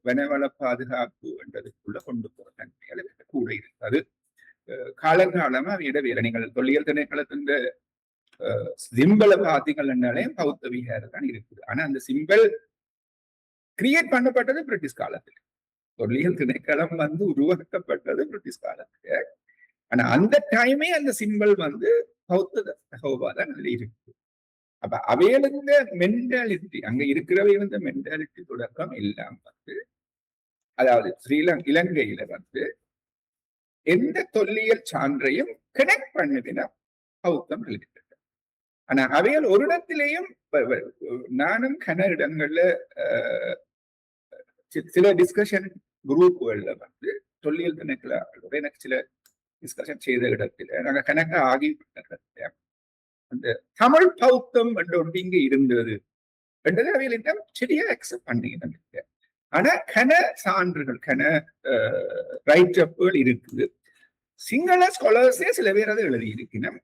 வனவள பாதுகாப்பு என்றதுக்குள்ள கொண்டு போற தன்மைகள் கூட இருக்கு. அது காலங்காலமா இடவேல நீங்கள் தொல்லியல் திணைக்களத்தின் சிம்பலை பார்த்தீங்கன்னாலே பௌத்த விகாரம் தான் இருக்குது. ஆனா அந்த சிம்பல் கிரியேட் பண்ணப்பட்டது பிரிட்டிஷ் காலத்துல. தொல்லியல் திணைக்களம் உருவாக்கப்பட்டது பிரிட்டிஷ் காலத்துல. ஆனா அந்த டைமே அந்த சிம்பல் பௌத்த தகவதான் அதுல இருக்கு. அப்ப அவையிலிருந்த மென்டாலிட்டி, அங்க இருக்கிறவையிலிருந்த மென்டாலிட்டி தொடக்கம் எல்லாம் அதாவது இலங்கையில எந்த தொல்லியல் சான்றையும் கனெக்ட் பண்ணுதுன்னா பௌத்தம் ரிலேட்டட். ஆனா அவைகள் ஒரு இடத்திலேயும் நானும் கன இடங்கள்ல சில டிஸ்கஷன் குரூப்புகள்ல தொல்லியல் திணைக்கள எனக்கு சில டிஸ்கஷன் செய்த இடத்துல நாங்க கணக்க ஆகிவிட்ட அந்த தமிழ் பௌத்தம் என்று ஒன்று இங்க இருந்தது என்றது அவைகளிடம் சரியா அக்செப்ட் பண்ணிக்கிட்டு. ஆனா கன சான்றுகள், கன ரைட்டப்புகள் இருக்குது. சிங்கள ஸ்காலர்ஸே சில பேர் அதை எழுதி இருக்கணும்.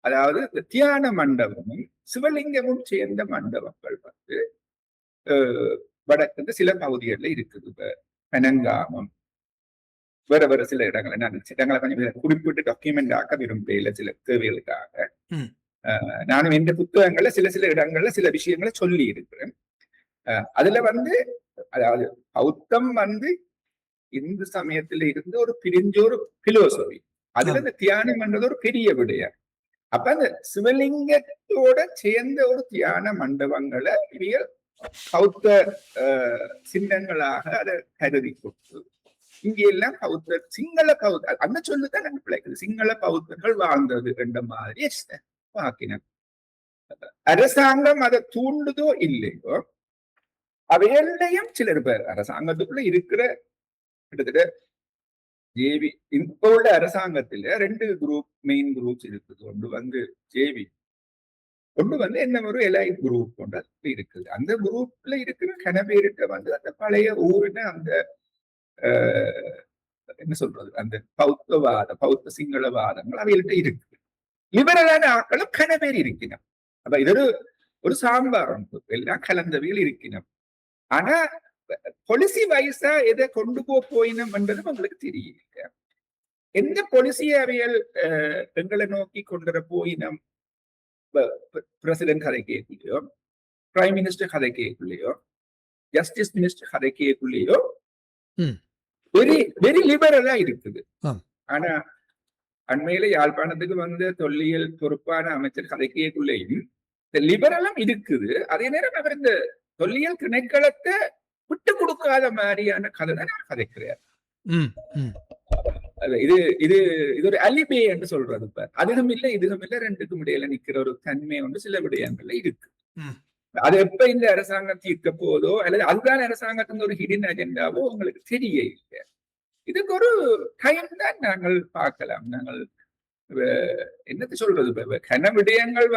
அதாவது தியான மண்டபமும் சிவலிங்கமும் சேர்ந்த மண்டபங்கள் வடக்கு சில பகுதிகளில் இருக்குது. பனங்காமம் வேற வேற சில இடங்களை நான் இடங்களை கொஞ்சம் குறிப்பிட்டு டாக்குமெண்ட் ஆக்க விரும்பல சில தேவைகளுக்காக. நானும் எந்த புத்தகங்கள்ல சில இடங்கள்ல சில விஷயங்களை சொல்லி இருக்கிறேன். அதுல அதாவது பௌத்தம் இந்து சமயத்துல இருந்து ஒரு பிரிஞ்ச ஒரு பிலோசபி. அதுல இந்த தியானம் என்றது ஒரு பெரிய விடயம். அப்ப அந்த சிவலிங்கத்தோட சேர்ந்த ஒரு தியான மண்டபங்களை இவங்க பௌத்த சின்னங்களாக அதை கருதி கொடுத்து இங்க எல்லாம் பௌத்த சிங்கள பௌத்த அந்த சொல்லுதான் எனக்கு பிழைக்குது. சிங்கள பௌத்தர்கள் வாழ்ந்தது என்ற மாதிரி பாக்கினம். அரசாங்கம் அதை தூண்டுதோ இல்லையோ அவையெல்லாம் சிலர் பேர் அரசாங்கத்துக்குள்ள இருக்கிற கிட்டத்தட்ட ஜேவி இப்ப உள்ள அரசாங்கத்துல 2 குரூப் மெயின் குரூப்ஸ் இருக்குது. ஒன்று ஜேவி, ஒன்று என்ன ஒரு எலைட் குரூப் கொண்டு இருக்குது. அந்த குரூப்ல இருக்கிற கனவேரிட்ட அந்த பழைய ஊருன்னு அந்த என்ன சொல்றது அந்த பௌத்த சிங்களவாதங்கள் அவைகள்ட்ட இருக்கு. லிபரலான ஆக்களும் கனவேர் இருக்கணும். அப்ப இது ஒரு சாம்பார் எல்லாம் கலந்தவைகள் இருக்கணும். ஆனா பொலிசி வைஸா எதை கொண்டு போயினம் என்றது உங்களுக்கு தெரியல. எந்த பொலிசியை அவைகள் எங்களை நோக்கி கொண்டு போயினம், பிரசிடென்ட் கதை கேட்கலையோ, பிரைம் மினிஸ்டர் கதை கேட்கலையோ, ஜஸ்டிஸ் மினிஸ்டர் கதை கேட்கலையோ வெரி லிபரலா இருக்குது. ஆனா அண்மையில யாழ்ப்பாணத்துக்கு தொல்லியல் பொறுப்பான அமைச்சர் கதை கேட்கலையும் லிபரலும் இருக்குது. அதே நேரம் அவர் இந்த தொல்லியல் திணைக்களத்தை விட்டு கொடுக்காத மாதிரியான கதை தான் நான் கதைக்கிறேன். இது இது இது ஒரு அலிபே என்று சொல்றது. இப்ப அதுவும் இல்லை இதுவும் இல்லை, ரெண்டுக்கும் இடையில நிக்கிற ஒரு தன்மை சில விடயங்கள்ல இருக்கு. அது எப்ப இந்த அரசாங்கம் தீர்க்க போதோ அல்லது அதுதான் அரசாங்கத்தின் ஒரு ஹிடன் அஜெண்டாவோ உங்களுக்கு தெரிய இல்லை. இதுக்கு ஒரு டைம் தான் நாங்கள் பார்க்கலாம். நாங்கள் என்னத்தை சொல்றது, கன விடயங்கள்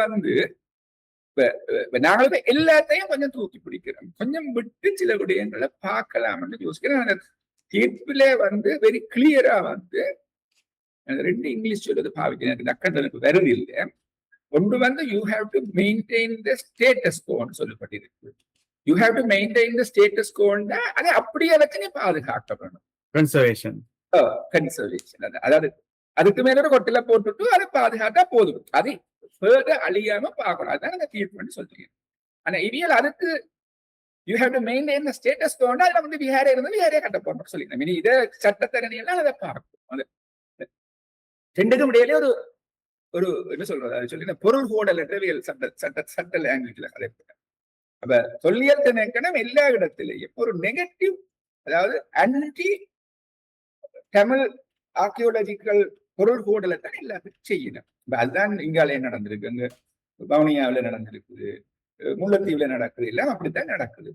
நாங்கள் எல்லாத்தையும் கொஞ்சம் தூக்கி பிடிக்கிறோம், கொஞ்சம் விட்டு சில விடயங்களை பார்க்கலாம்னு யோசிக்கிறேன். அந்த தீர்ப்பிலே வெரி கிளியரா 2 இங்கிலீஷ் சொல்றது பாவிக்கிறேன், டக்குன்னு வருது இல்லை. ஒன்று you have to maintain the status கோன்னு சொல்லப்பட்டிருக்கு. You have to maintain the status கோன்னா அதை அப்படியே வச்சு நீ பாதுகாக்க வேணும். கன்சர்வேஷன். அதாவது அதுக்கு மேல ஒரு கொட்டில போட்டுட்டு அதை பாதுகாத்தா போதும், அதை அழியாம பார்க்கணும். அதுதான் அந்த தீர்ப்பு சொல்றீங்க. ஆனா இவியல் அதுக்கு you have to maintain the status கோன்னா அதுல விஹாரே இருந்து விஹாரே கட்ட போடணும் சொல்லிக்கிறேன். இனி இதை சட்டத்தரணி எல்லாம் அதை பார்க்கணும். ரெண்டுக்கும் இடையிலே ஒரு என்ன சொல்றது அது சொல்லி பொருள் கோடல் சட்ட லாங்குவேஜ்ல கதைப்பேன். அப்ப தொல்லியல் திணைக்களம் எல்லா இடத்திலையும் ஒரு நெகட்டிவ், அதாவது ஆன்டி தமிழ் ஆர்கியோலஜிக்கல் பொருள் கோடலை தான் எல்லாத்துக்கும் செய்யணும். அதுதான் இங்காலே நடந்திருக்கு, அங்க வவுனியாவில நடந்திருக்குது, முல்லைத்தீவுல நடக்குது, எல்லாம் அப்படித்தான் நடக்குது.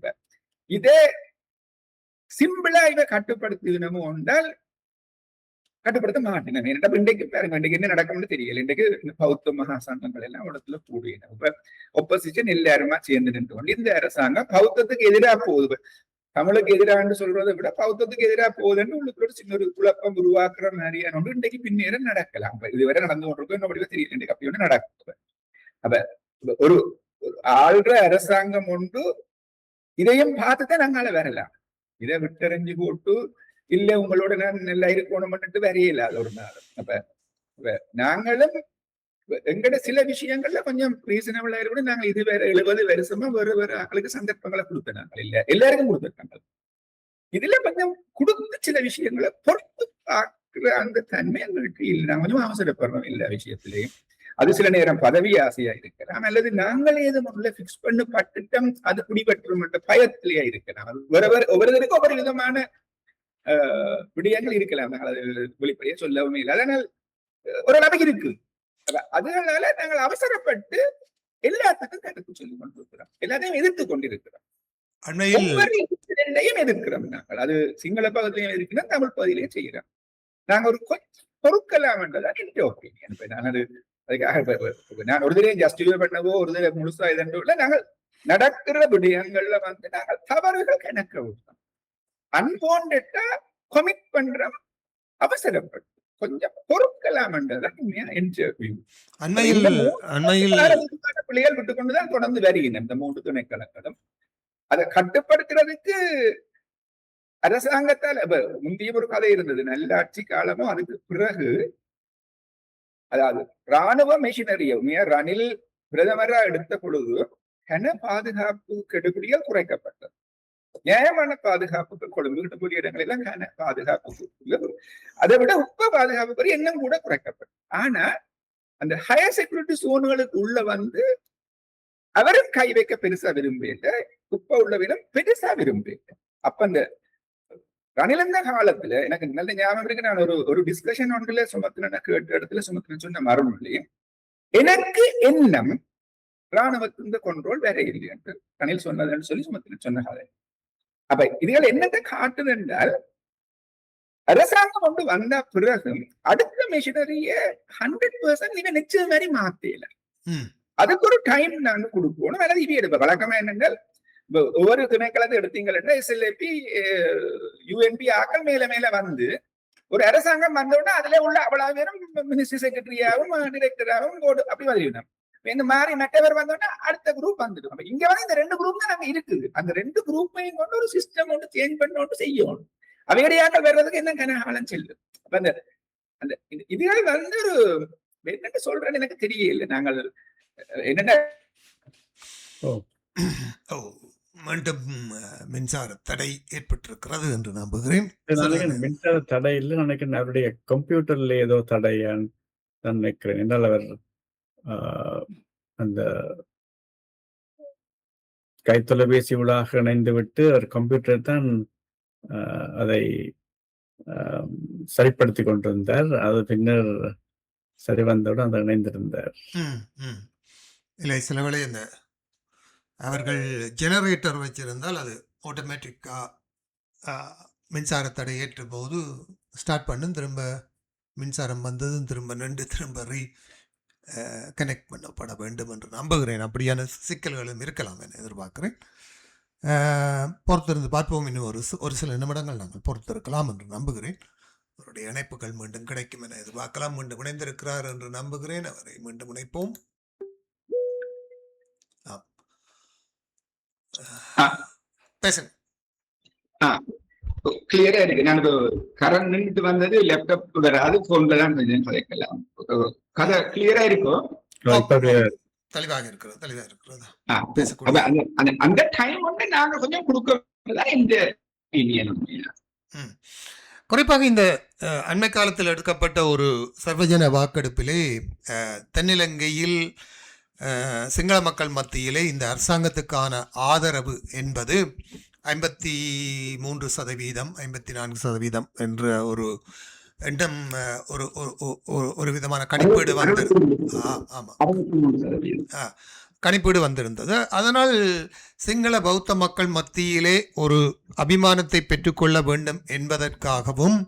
இதே சிம்பிளா இவ கட்டுப்படுத்தினமோ என்றால் கட்டுப்படுத்த மாட்டேன். இன்றைக்கு பாருங்க, இன்றைக்கு என்ன நடக்கும்னு தெரியல. இன்றைக்கு பௌத்த மகாசங்கங்கள் எல்லாம் இடத்துல கூடுவின. இப்ப ஒப்போசிஷன் எல்லாருமா சேர்ந்து நின்று இந்த அரசாங்கம் பௌத்தத்துக்கு எதிராக போகுது, தமிழுக்கு எதிரான்னு சொல்றதை விட பௌத்தத்துக்கு எதிராக போகுதுன்னு உங்களுக்கு ஒரு சின்ன ஒரு குழப்பம் உருவாக்குற மாதிரியான ஒன்று இன்றைக்கு பின்னேற நடக்கலாம். இதுவரை நடந்து கொண்டிருக்கோம், என்ன தெரியல, இன்றைக்கு அப்படி ஒன்று நடக்குது. அப்ப ஒரு ஆள்ற அரசாங்கம் ஒன்று இதையும் பார்த்துதான் நாங்கால வரலாம். இதை விட்டறிஞ்சு போட்டு இல்ல உங்களோட நான் நல்லா இருக்கணும்னுட்டு வரையில அது ஒரு நாள். அப்ப நாங்களும் எங்கட சில விஷயங்கள்ல கொஞ்சம் ரீசனபிளா இருக்கணும். நாங்க இது வேற 70 வருஷமா வேற வேற ஆட்களுக்கு சந்தர்ப்பங்களை கொடுத்தாங்க, இல்ல எல்லாருக்கும் கொடுத்துருக்காங்க. இதுல கொஞ்சம் கொடுத்த சில விஷயங்களை பொறுத்து பார்க்கிற அந்த தன்மை எங்களுக்கு இல்லை. நாங்க கொஞ்சம் அவசரப்படுறோம் எல்லா விஷயத்திலையும். அது சில நேரம் பதவி ஆசையா இருக்கலாம், அல்லது நாங்களே இது முதல்ல பிக்ஸ் பண்ணி பட்டுட்டம் அது குடிபற்றும் பயத்திலேயே இருக்கலாம். ஒவ்வொருத்தருக்கும் ஒவ்வொரு விதமான விடயங்கள் இருக்கலாம். அது வெளிப்படையா சொல்லவுமே இல்லை. அதனால் ஓரளவுக்கு இருக்கு. அதனால நாங்கள் அவசரப்பட்டு எல்லாத்துக்கும் கருத்து சொல்லிக் கொண்டிருக்கிறோம், எல்லாத்தையும் எதிர்த்து கொண்டிருக்கிறோம். ஒவ்வொரு எதிர்க்கிறோம் நாங்கள். அது சிங்கள பகுதியிலையும் இருக்கிறோம், தமிழ் பகுதியிலையும் செய்கிறோம். நாங்க ஒரு கொஞ்சம் பொறுக்கலாம் என்றதான் என்னுடைய ஒப்பீனியன். நான் அது அதுக்காக நான் ஒரு தடவை ஜஸ்டிஃபை பண்ணவோ ஒரு தடவை முழுசா இதோ இல்லை. நாங்கள் நடக்கிற விடயங்கள்ல வந்து நாங்கள் தவறுகள் கணக்க விடுறோம், அன்போண்டா கமிட் பண்றோம், அவசரப்பட்டு கொஞ்சம் பொறுக்கலாம் என்றதான் பிள்ளைகள் விட்டுக் கொண்டுதான் தொடர்ந்து வருகின்றன. இந்த 3 துணைக்கழகம் அதை கட்டுப்படுத்துறதுக்கு அரசாங்கத்தால் முந்தைய ஒரு கதை இருந்தது, நல்லாட்சி காலமும் அதுக்கு பிறகு. அதாவது ராணுவ மெஷினரியை ரணில் பிரதமரா எடுத்த பொழுது கன பாதுகாப்பு கெடுபிடிகள் குறைக்கப்பட்டது. நியாயமான பாதுகாப்புக்கு கொழும்பு கிட்டக்கூடிய இடங்களெல்லாம் கன பாதுகாப்பு, அதை விட உப்ப பாதுகாப்பு இன்னும் கூட குறைக்கப்பட்டது. ஆனா அந்த ஹையர் செக்யூரிட்டி சோன்களுக்கு உள்ள வந்து அவரும் கை வைக்க பெருசா விரும்பல, உப்ப உள்ளவிடம் பெருசா விரும்பல. அப்ப அந்த ரணிலந்த காலத்துல எனக்கு நல்ல ஞாபகம் இருக்கு. நான் ஒரு டிஸ்கஷன் ஒன்றுல சுமத்தின கேட்ட இடத்துல சுமத்தின சொன்ன மறுமொழி, எனக்கு எண்ணம் ராணுவத்தின் கொண்டோல் வேற இல்லை என்று ரணில் சொன்னதுன்னு சொல்லி சுமத்தின சொன்ன கதை. அப்ப இதுகள் என்னத்தை காட்டுது என்றால், அரசாங்கம் கொண்டு வந்த பிறகு அடுத்த மிஷினரிய 100% இவன் நிச்சயம் மாதிரி மாத்தல. அதுக்கு ஒரு டைம் நான் கொடுக்கணும். அல்லது இவ எடுப்ப வழக்கமா என்னென்றால் ஒவ்வொரு திணைக்களத்தை எடுத்தீங்கன்னா SLP UNP ஆக்கள் மேல மேல வந்து ஒரு அரசாங்கம் வந்தோடனே அதுல உள்ள அவ்வளவு பேரும் மினிஸ்ட்ரி செக்ரட்டரியாவும் டிரெக்டராகவும் அப்படி வந்துடும். இந்த மாதிரி மற்றவர் வந்தோடனே அடுத்த குரூப் வந்துடும். இங்க வந்து இந்த 2 குரூப் தான் நாங்க இருக்குது. அந்த 2 குரூப்பையும் கொண்டு ஒரு சிஸ்டம் ஒன்று சேஞ்ச் பண்ணோன்னு செய்யணும். அவையடியாக்கள் வர்றதுக்கு என்ன கனகாலம் செல்லும். அப்ப அந்த அந்த இதுகள் வந்து ஒரு என்னன்னு சொல்றேன்னு எனக்கு தெரியல. நாங்கள் என்னென்ன மீண்டும் மின்சார தடை ஏற்பட்டிருக்கிறது என்று நம்புகிறேன். மின்சார தடை இல்லை நினைக்கிறேன், அவருடைய கம்ப்யூட்டர்ல ஏதோ தடையான்னு நினைக்கிறேன். என்னால் அவர் அந்த கைத்தொலைபேசி ஊடாக இணைந்து விட்டு அவர் கம்ப்யூட்டர் தான் அதை சரிப்படுத்தி கொண்டிருந்தார். அது பின்னர் சரி வந்தவுடன் அதை இணைந்திருந்தார். இல்லை, சில வேளை இந்த அவர்கள் ஜெனரேட்டர் வச்சிருந்தால் அது ஆட்டோமேட்டிக்காக மின்சார தடை ஏற்ற போது ஸ்டார்ட் பண்ணும், திரும்ப மின்சாரம் வந்ததும் திரும்ப நின்று திரும்ப கனெக்ட் பண்ணப்பட வேண்டும் என்று நம்புகிறேன். அப்படியான சிக்கல்களும் இருக்கலாம் என எதிர்பார்க்கிறேன். பொறுத்திருந்து பார்ப்போம். இன்னும் ஒரு சில நிமிடங்கள் நாங்கள் பொறுத்திருக்கலாம் என்று நம்புகிறேன். அவருடைய இணைப்புகள் மீண்டும் கிடைக்கும் என எதிர்பார்க்கலாம். மீண்டும் இணைந்திருக்கிறார் என்று நம்புகிறேன். அவரை மீண்டும் இணைப்போம். பேசுங்க. கிளியரா இருக்கு. நான் கரண்ட் வந்தது லேப்டாப் வராது, போன்ல தான் கதைக்கலாம். கதை கிளியரா இருக்கும், தெளிவாக இருக்கிறது. அந்த டைம் வந்து நாங்க கொஞ்சம் கொடுக்கறதுதான் இந்த குறிப்பாக இந்த அண்மை காலத்தில் எடுக்கப்பட்ட ஒரு சர்வஜன வாக்கெடுப்பிலே தென்னிலங்கையில் சிங்கள மக்கள் மத்தியிலே இந்த அரசாங்கத்துக்கான ஆதரவு என்பது 53%, 54% என்ற ஒரு எண்ணம் ஒரு விதமான கணிப்பீடு கணிப்பீடு வந்திருந்தது. அதனால் சிங்கள பௌத்த மக்கள் மத்தியிலே ஒரு அபிமானத்தை பெற்றுக்கொள்ள வேண்டும் என்பதற்காகவும்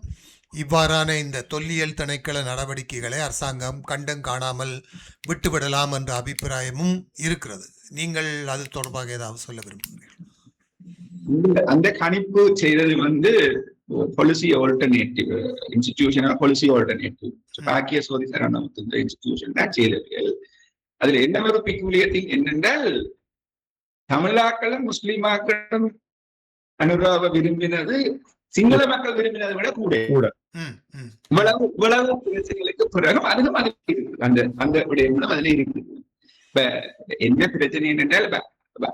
இவ்வாறான இந்த தொல்லியல் திணைக்கள நடவடிக்கைகளை அரசாங்கம் கண்டும் காணாமல் விட்டுவிடலாம் என்ற அபிப்பிராயமும் இருக்கிறது. நீங்கள் அது தொடர்பாக ஏதாவது சொல்ல விரும்புகிறீர்கள்? அந்த கணிப்பு செய்தது வந்து policy alternative institution policy alternative பாக்கிய சோதிசரண இன்ஸ்டிடியூஷன் தான் செய்தவர்கள். அதுல என்ன ஒரு பிக்குலியர் திங் என்னென்றால், தமிழாக்களும் முஸ்லிமாக்களும் அனுராவை விரும்பினது சிங்கள மக்கள் விரும்பினதை விட கூட ம், ம். இவ்வளவு பிரச்சனைகளுக்கு பிறகு அதுவும் அது இருக்குது. அந்த விடயங்களும் அதுல இருக்குது. இப்ப என்ன பிரச்சனை என்றால்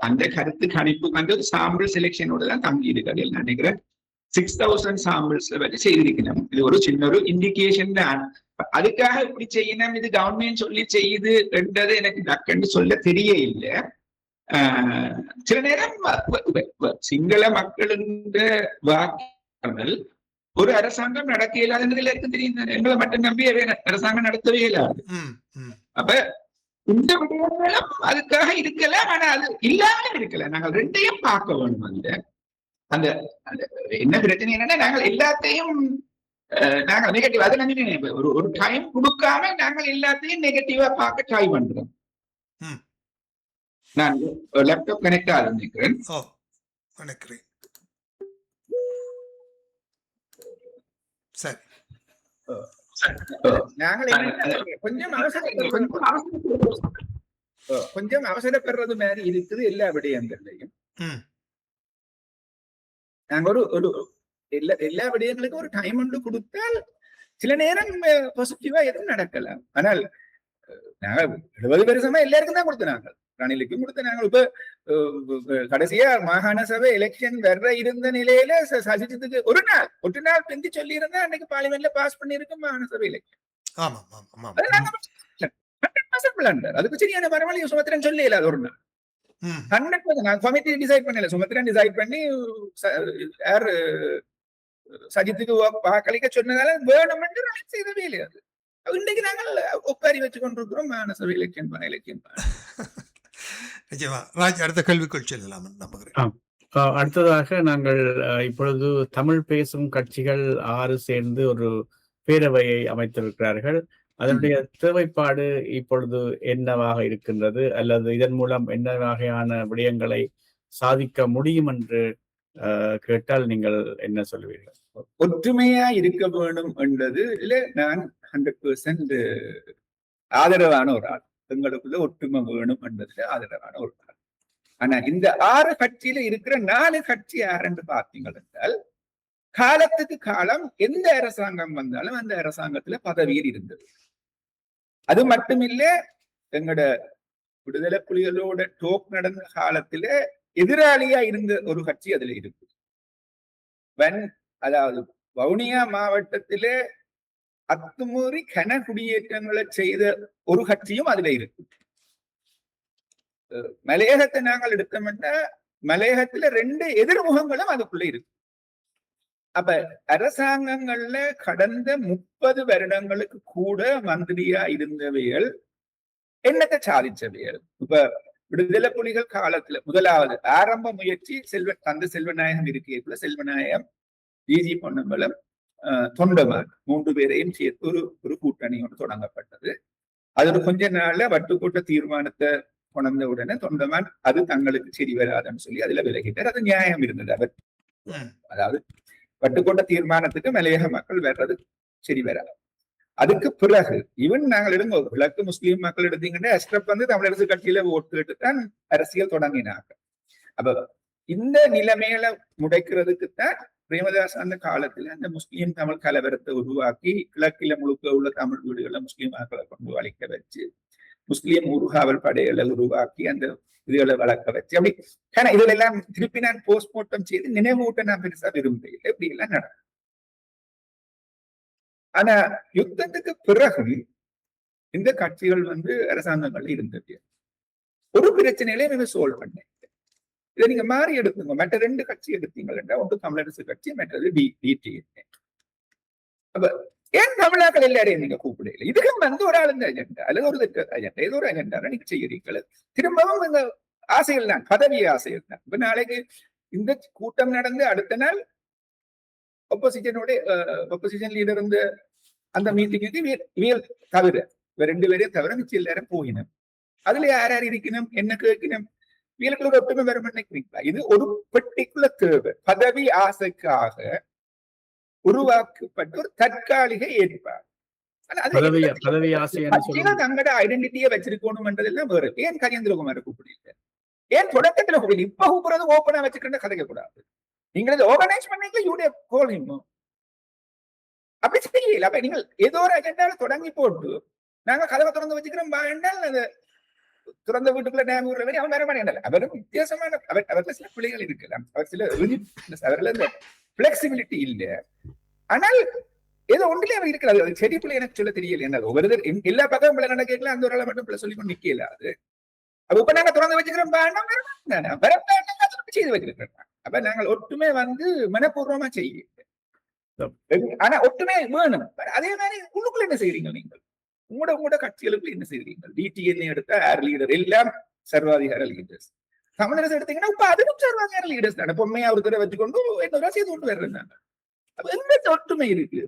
அந்த கருத்து கணிப்பு வந்து சாம்பிள் செலெக்ஷனோட தான் தங்கி இருக்காது நினைக்கிறேன். 6000 சாம்பிள்ஸ்ல வச்சு செய்திருக்கணும். இது ஒரு சின்ன ஒரு இண்டிகேஷன் தான். அதுக்காக இப்படி செய்யணும், இது கவர்மெண்ட் சொல்லி செய்யுது என்றது எனக்கு டக்குன்னு சொல்ல தெரிய இல்லை. சில நேரம் சிங்கள மக்களின் வாக்குகள் ஒரு அரசாங்கம் நடக்க இயலாதுன்றது எல்லாருக்கும் தெரியும். எங்களை மட்டும் நம்பி அரசாங்கம் நடத்தவே இயலாது. அப்ப இந்த விடயங்களும் அதுக்காக இருக்கலாம், ஆனா அது இல்லாம இருக்கலாம். நாங்கள் ரெண்டையும் பார்க்க வேணும். அந்த என்ன பிரச்சனை என்னன்னா, நாங்கள் எல்லாத்தையும் நாங்கள் நெகட்டிவ் அதை நினைப்பேன். ஒரு டைம் கொடுக்காம நாங்கள் எல்லாத்தையும் நெகட்டிவா பார்க்க ட்ரை பண்றோம். நான் லேப்டாப் கனெக்ட் ஆகுது நினைக்கிறேன். சரி, நாங்கள் கொஞ்சம் அவசரப்படுறது மாதிரி இருக்குது எல்லா விடயங்கள்லையும். நாங்க ஒரு எல்லா விடயங்களுக்கும் ஒரு டைம் ஒன்று கொடுத்தால் சில நேரம் பாசிட்டிவா எதுவும் நடக்கலாம். ஆனால் நாங்க 70 வருஷமா எல்லாருக்கும் தான் கொடுத்த, நாங்கள் ரணிலுக்கும் கொடுத்த. நாங்கள் இப்ப கடைசியா மாகாண சபை எலெக்ஷன் வர்ற இருந்த நிலையில சஜித்துக்கு ஒரு நாள் பிந்தி சொல்லி இருந்தா அன்னைக்கு பார்லிமெண்ட்ல பாஸ் பண்ணிருக்கோம் மாகாண சபை எலெக்ஷன். அதுக்கு சரியான பரவாயில்ல சுமத்திரன் சொல்லி இல்லாத ஒரு நாள் 100% கமிட்டி டிசைட் பண்ணல, சுமத்திரன் டிசைட் பண்ணி யார் சஜித்துக்கு வாக்களிக்க சொன்னதால வேணும் என்று செய்தவே இல்லை. அது இன்றைக்கு நாங்கள் ஒப்பாரி வச்சு கொண்டிருக்கிறோம் மாநசபை எலெக்ஷன் நிச்சயமா. ராஜ், அடுத்த கேள்விக்குள் செல்லலாம் நம்புகிறேன். அடுத்ததாக நாங்கள் இப்பொழுது தமிழ் பேசும் கட்சிகள் 6 சேர்ந்து ஒரு பேரவையை அமைத்திருக்கிறார்கள். அதனுடைய தேவைப்பாடு இப்பொழுது என்னவாக இருக்கின்றது, அல்லது இதன் மூலம் என்ன வகையான விடயங்களை சாதிக்க முடியும் என்று கேட்டால் நீங்கள் என்ன சொல்லுவீர்கள்? ஒற்றுமையா இருக்க வேண்டும் என்றது நான் 100% ஆதரவான ஒரு ஆள். எங்களுக்குள்ள ஒற்றுமை வேணும் என்பதுல ஆதரவான ஒரு ஆள். ஆனா இந்த 6 கட்சியில இருக்கிற 4 கட்சி யாருன்னு பார்த்தீங்க என்றால், காலத்துக்கு காலம் எந்த அரசாங்கம் வந்தாலும் அந்த அரசாங்கத்துல பதவியில் இருந்தது. அது மட்டுமில்ல, எங்கட விடுதலை புலிகளோட டோக் நடந்த காலத்துல எதிராளியா இருந்த ஒரு கட்சி அதுல இருக்கு. அதாவது வவுனியா மாவட்டத்திலே அத்துமீறி கன குடியேற்றங்களை செய்த ஒரு கட்சியும் அதுல இருக்கு. மலையகத்தை நாங்கள் எடுத்தோம்னா மலையகத்துல 2 எதிர்முகங்களும் அதுக்குள்ள இருக்கு. அப்ப அரசாங்கங்கள்ல கடந்த 30 வருடங்களுக்கு கூட மந்திரியா இருந்தவைகள் என்னத்தை சாதிச்சவைகள். இப்ப விடுதலை புலிகள் காலத்துல முதலாவது ஆரம்ப முயற்சி தந்தை செல்வநாயகம் இருக்கைக்குள்ள செல்வநாயகம், ஜிஜி பொன்னம்பலம், தொண்டமான் 3 பேரையும் சேர்த்து ஒரு கூட்டணி ஒன்று தொடங்கப்பட்டது. அது கொஞ்ச நாள்ல வட்டுக்கோட்ட தீர்மானத்தை கொண்ட உடனே தொண்டமான் அது தங்களுக்கு சரி வராதுன்னு சொல்லி அதுல விலகிட்டார். அது நியாயம் இருந்தது. அவர் அதாவது வட்டுக்கோட்ட தீர்மானத்துக்கு மலையக மக்கள் வர்றது சரி வராது. அதுக்கு பிறகு நாங்கள் எடுங்க கிழக்கு முஸ்லீம் மக்கள் எடுத்தீங்கன்னா அஷ்ரப் தமிழரசு கட்சியில ஓட்டு கேட்டுத்தான் அரசியல் தொடங்கினாங்க. அப்ப இந்த நிலைமையில முடைக்கிறதுக்குத்தான் பிரேமதாஸ் அந்த காலத்துல அந்த முஸ்லீம் தமிழ் கலவரத்தை உருவாக்கி கிழக்கில முழுக்க உள்ள தமிழ் வீடுகளை முஸ்லீம் மக்களை கொண்டு அழிக்க வச்சு முஸ்லீம் உருகாவல் படைகளை உருவாக்கி அந்த இதுகளை வளர்க்க வச்சு அப்படி இதுல எல்லாம் திருப்பி நான் போஸ்ட்மார்ட்டம் செய்து நினைவூட்ட நான் பெருசா விரும்பல. இப்படி எல்லாம் நடக்கும். ஆனா யுத்தத்துக்கு பிறகு இந்த கட்சிகள் அரசாங்கங்கள் இருந்தது. ஒரு பிரச்சனையில இவங்க சோல்வ் பண்ண இதை நீங்க மாறி எடுத்துங்க. மற்ற 2 கட்சி எடுத்தீங்கன்னா ஒன்று தமிழரசு கட்சி, மற்றது டிடிஎன்ஏ. அப்ப ஏன் தமிழாக்கள் எல்லாரையும் நீங்க கூப்பிடல? இதுக்கு ஒரு ஆளுங்க அஜெண்டா அல்லது ஒரு அஜெண்டா ஏதோ ஒரு அஜெண்டா நீங்க செய்யறீங்களா? திரும்பவும் இந்த ஆசைகள் தான், பதவி ஆசைகள் தான். இப்ப நாளைக்கு இந்த கூட்டம் நடந்து அடுத்த நாள் ஒப்போசிஷன் லீடர் அந்த மீட்டிங்கு இவியல் தவிர 2 பேரையும் தவிர மிச்சம் எல்லாரும் போயினும். அதுல யார் யார் இருக்கணும், என்ன கேட்கணும், இவர்களுக்கு ஒரு ஒற்றுமை வரும் நினைக்கிறீங்களா? இது ஒரு பர்டிகுலர் தேவை, பதவி ஆசைக்காக உருவாக்கப்பட்ட ஒரு தற்காலிக ஏற்பாடு. தங்களோட ஐடென்டிட்டியை வச்சிருக்கணும் என்றதெல்லாம் வேறு. ஏன் கஜேந்திரகுமார கூப்பிடல? ஏன் தொடக்கத்துல கூப்பிடல? இப்ப கூப்பிடுறது ஓப்பனா வச்சுக்கிட்டு கதைக்க கூடாது. நீங்கள் இதை ஆர்கனைஸ் பண்ணீங்க யூடியூப் கோலிங் அப்படி செய்யல. அப்ப நீங்கள் ஏதோ ஒரு அஜெண்டால தொடங்கி போட்டு நாங்க கதவை திறந்து வச்சுக்கிறோம் என்றால் அது திறந்த வீட்டுக்குள்ள நேம் ஊர்ல அவன் வேற மாதிரி அவரும் வித்தியாசமான அவர்கள் சில பிள்ளைகள் இருக்கலாம், அவர் சில அவர்கள் அந்த பிளெக்சிபிலிட்டி இல்லை. ஆனால் ஏதோ ஒன்றிலே அவர் இருக்கிறார். அது சரி பிள்ளை எனக்கு சொல்ல தெரியல. என்ன ஒவ்வொரு எல்லா பக்கம் பிள்ளை நடக்கல, அந்த ஒரு ஆளை மட்டும் பிள்ளை சொல்லி கொண்டு நிக்கல. அது அப்ப இப்ப நாங்க திறந்து வச்சுக்கிறோம் செய்து வச்சிருக்கிறோம். அப்ப நாங்கள் ஒட்டுமே மனப்பூர்வமா செய்ய, ஆனா ஒட்டுமே வேணும். அதே மாதிரி உள்ளுக்குள்ள என்ன செய்யறீங்க நீங்கள்? உங்களோட கட்சிகளுக்கு என்ன செய்யறீங்க? டிடிஎன் எடுத்த ஏர் லீடர் எல்லாம் சர்வாதிகார லீடர்ஸ். தமிழரசு எடுத்தீங்கன்னா இப்ப அதுவும் சர்வாதிகார லீடர்ஸ் தானே. பொம்மையா ஒரு தடவை வச்சுக்கொண்டு என்ன செய்து கொண்டு வர்றாங்க. அப்ப எந்த ஒற்றுமை இருக்கு?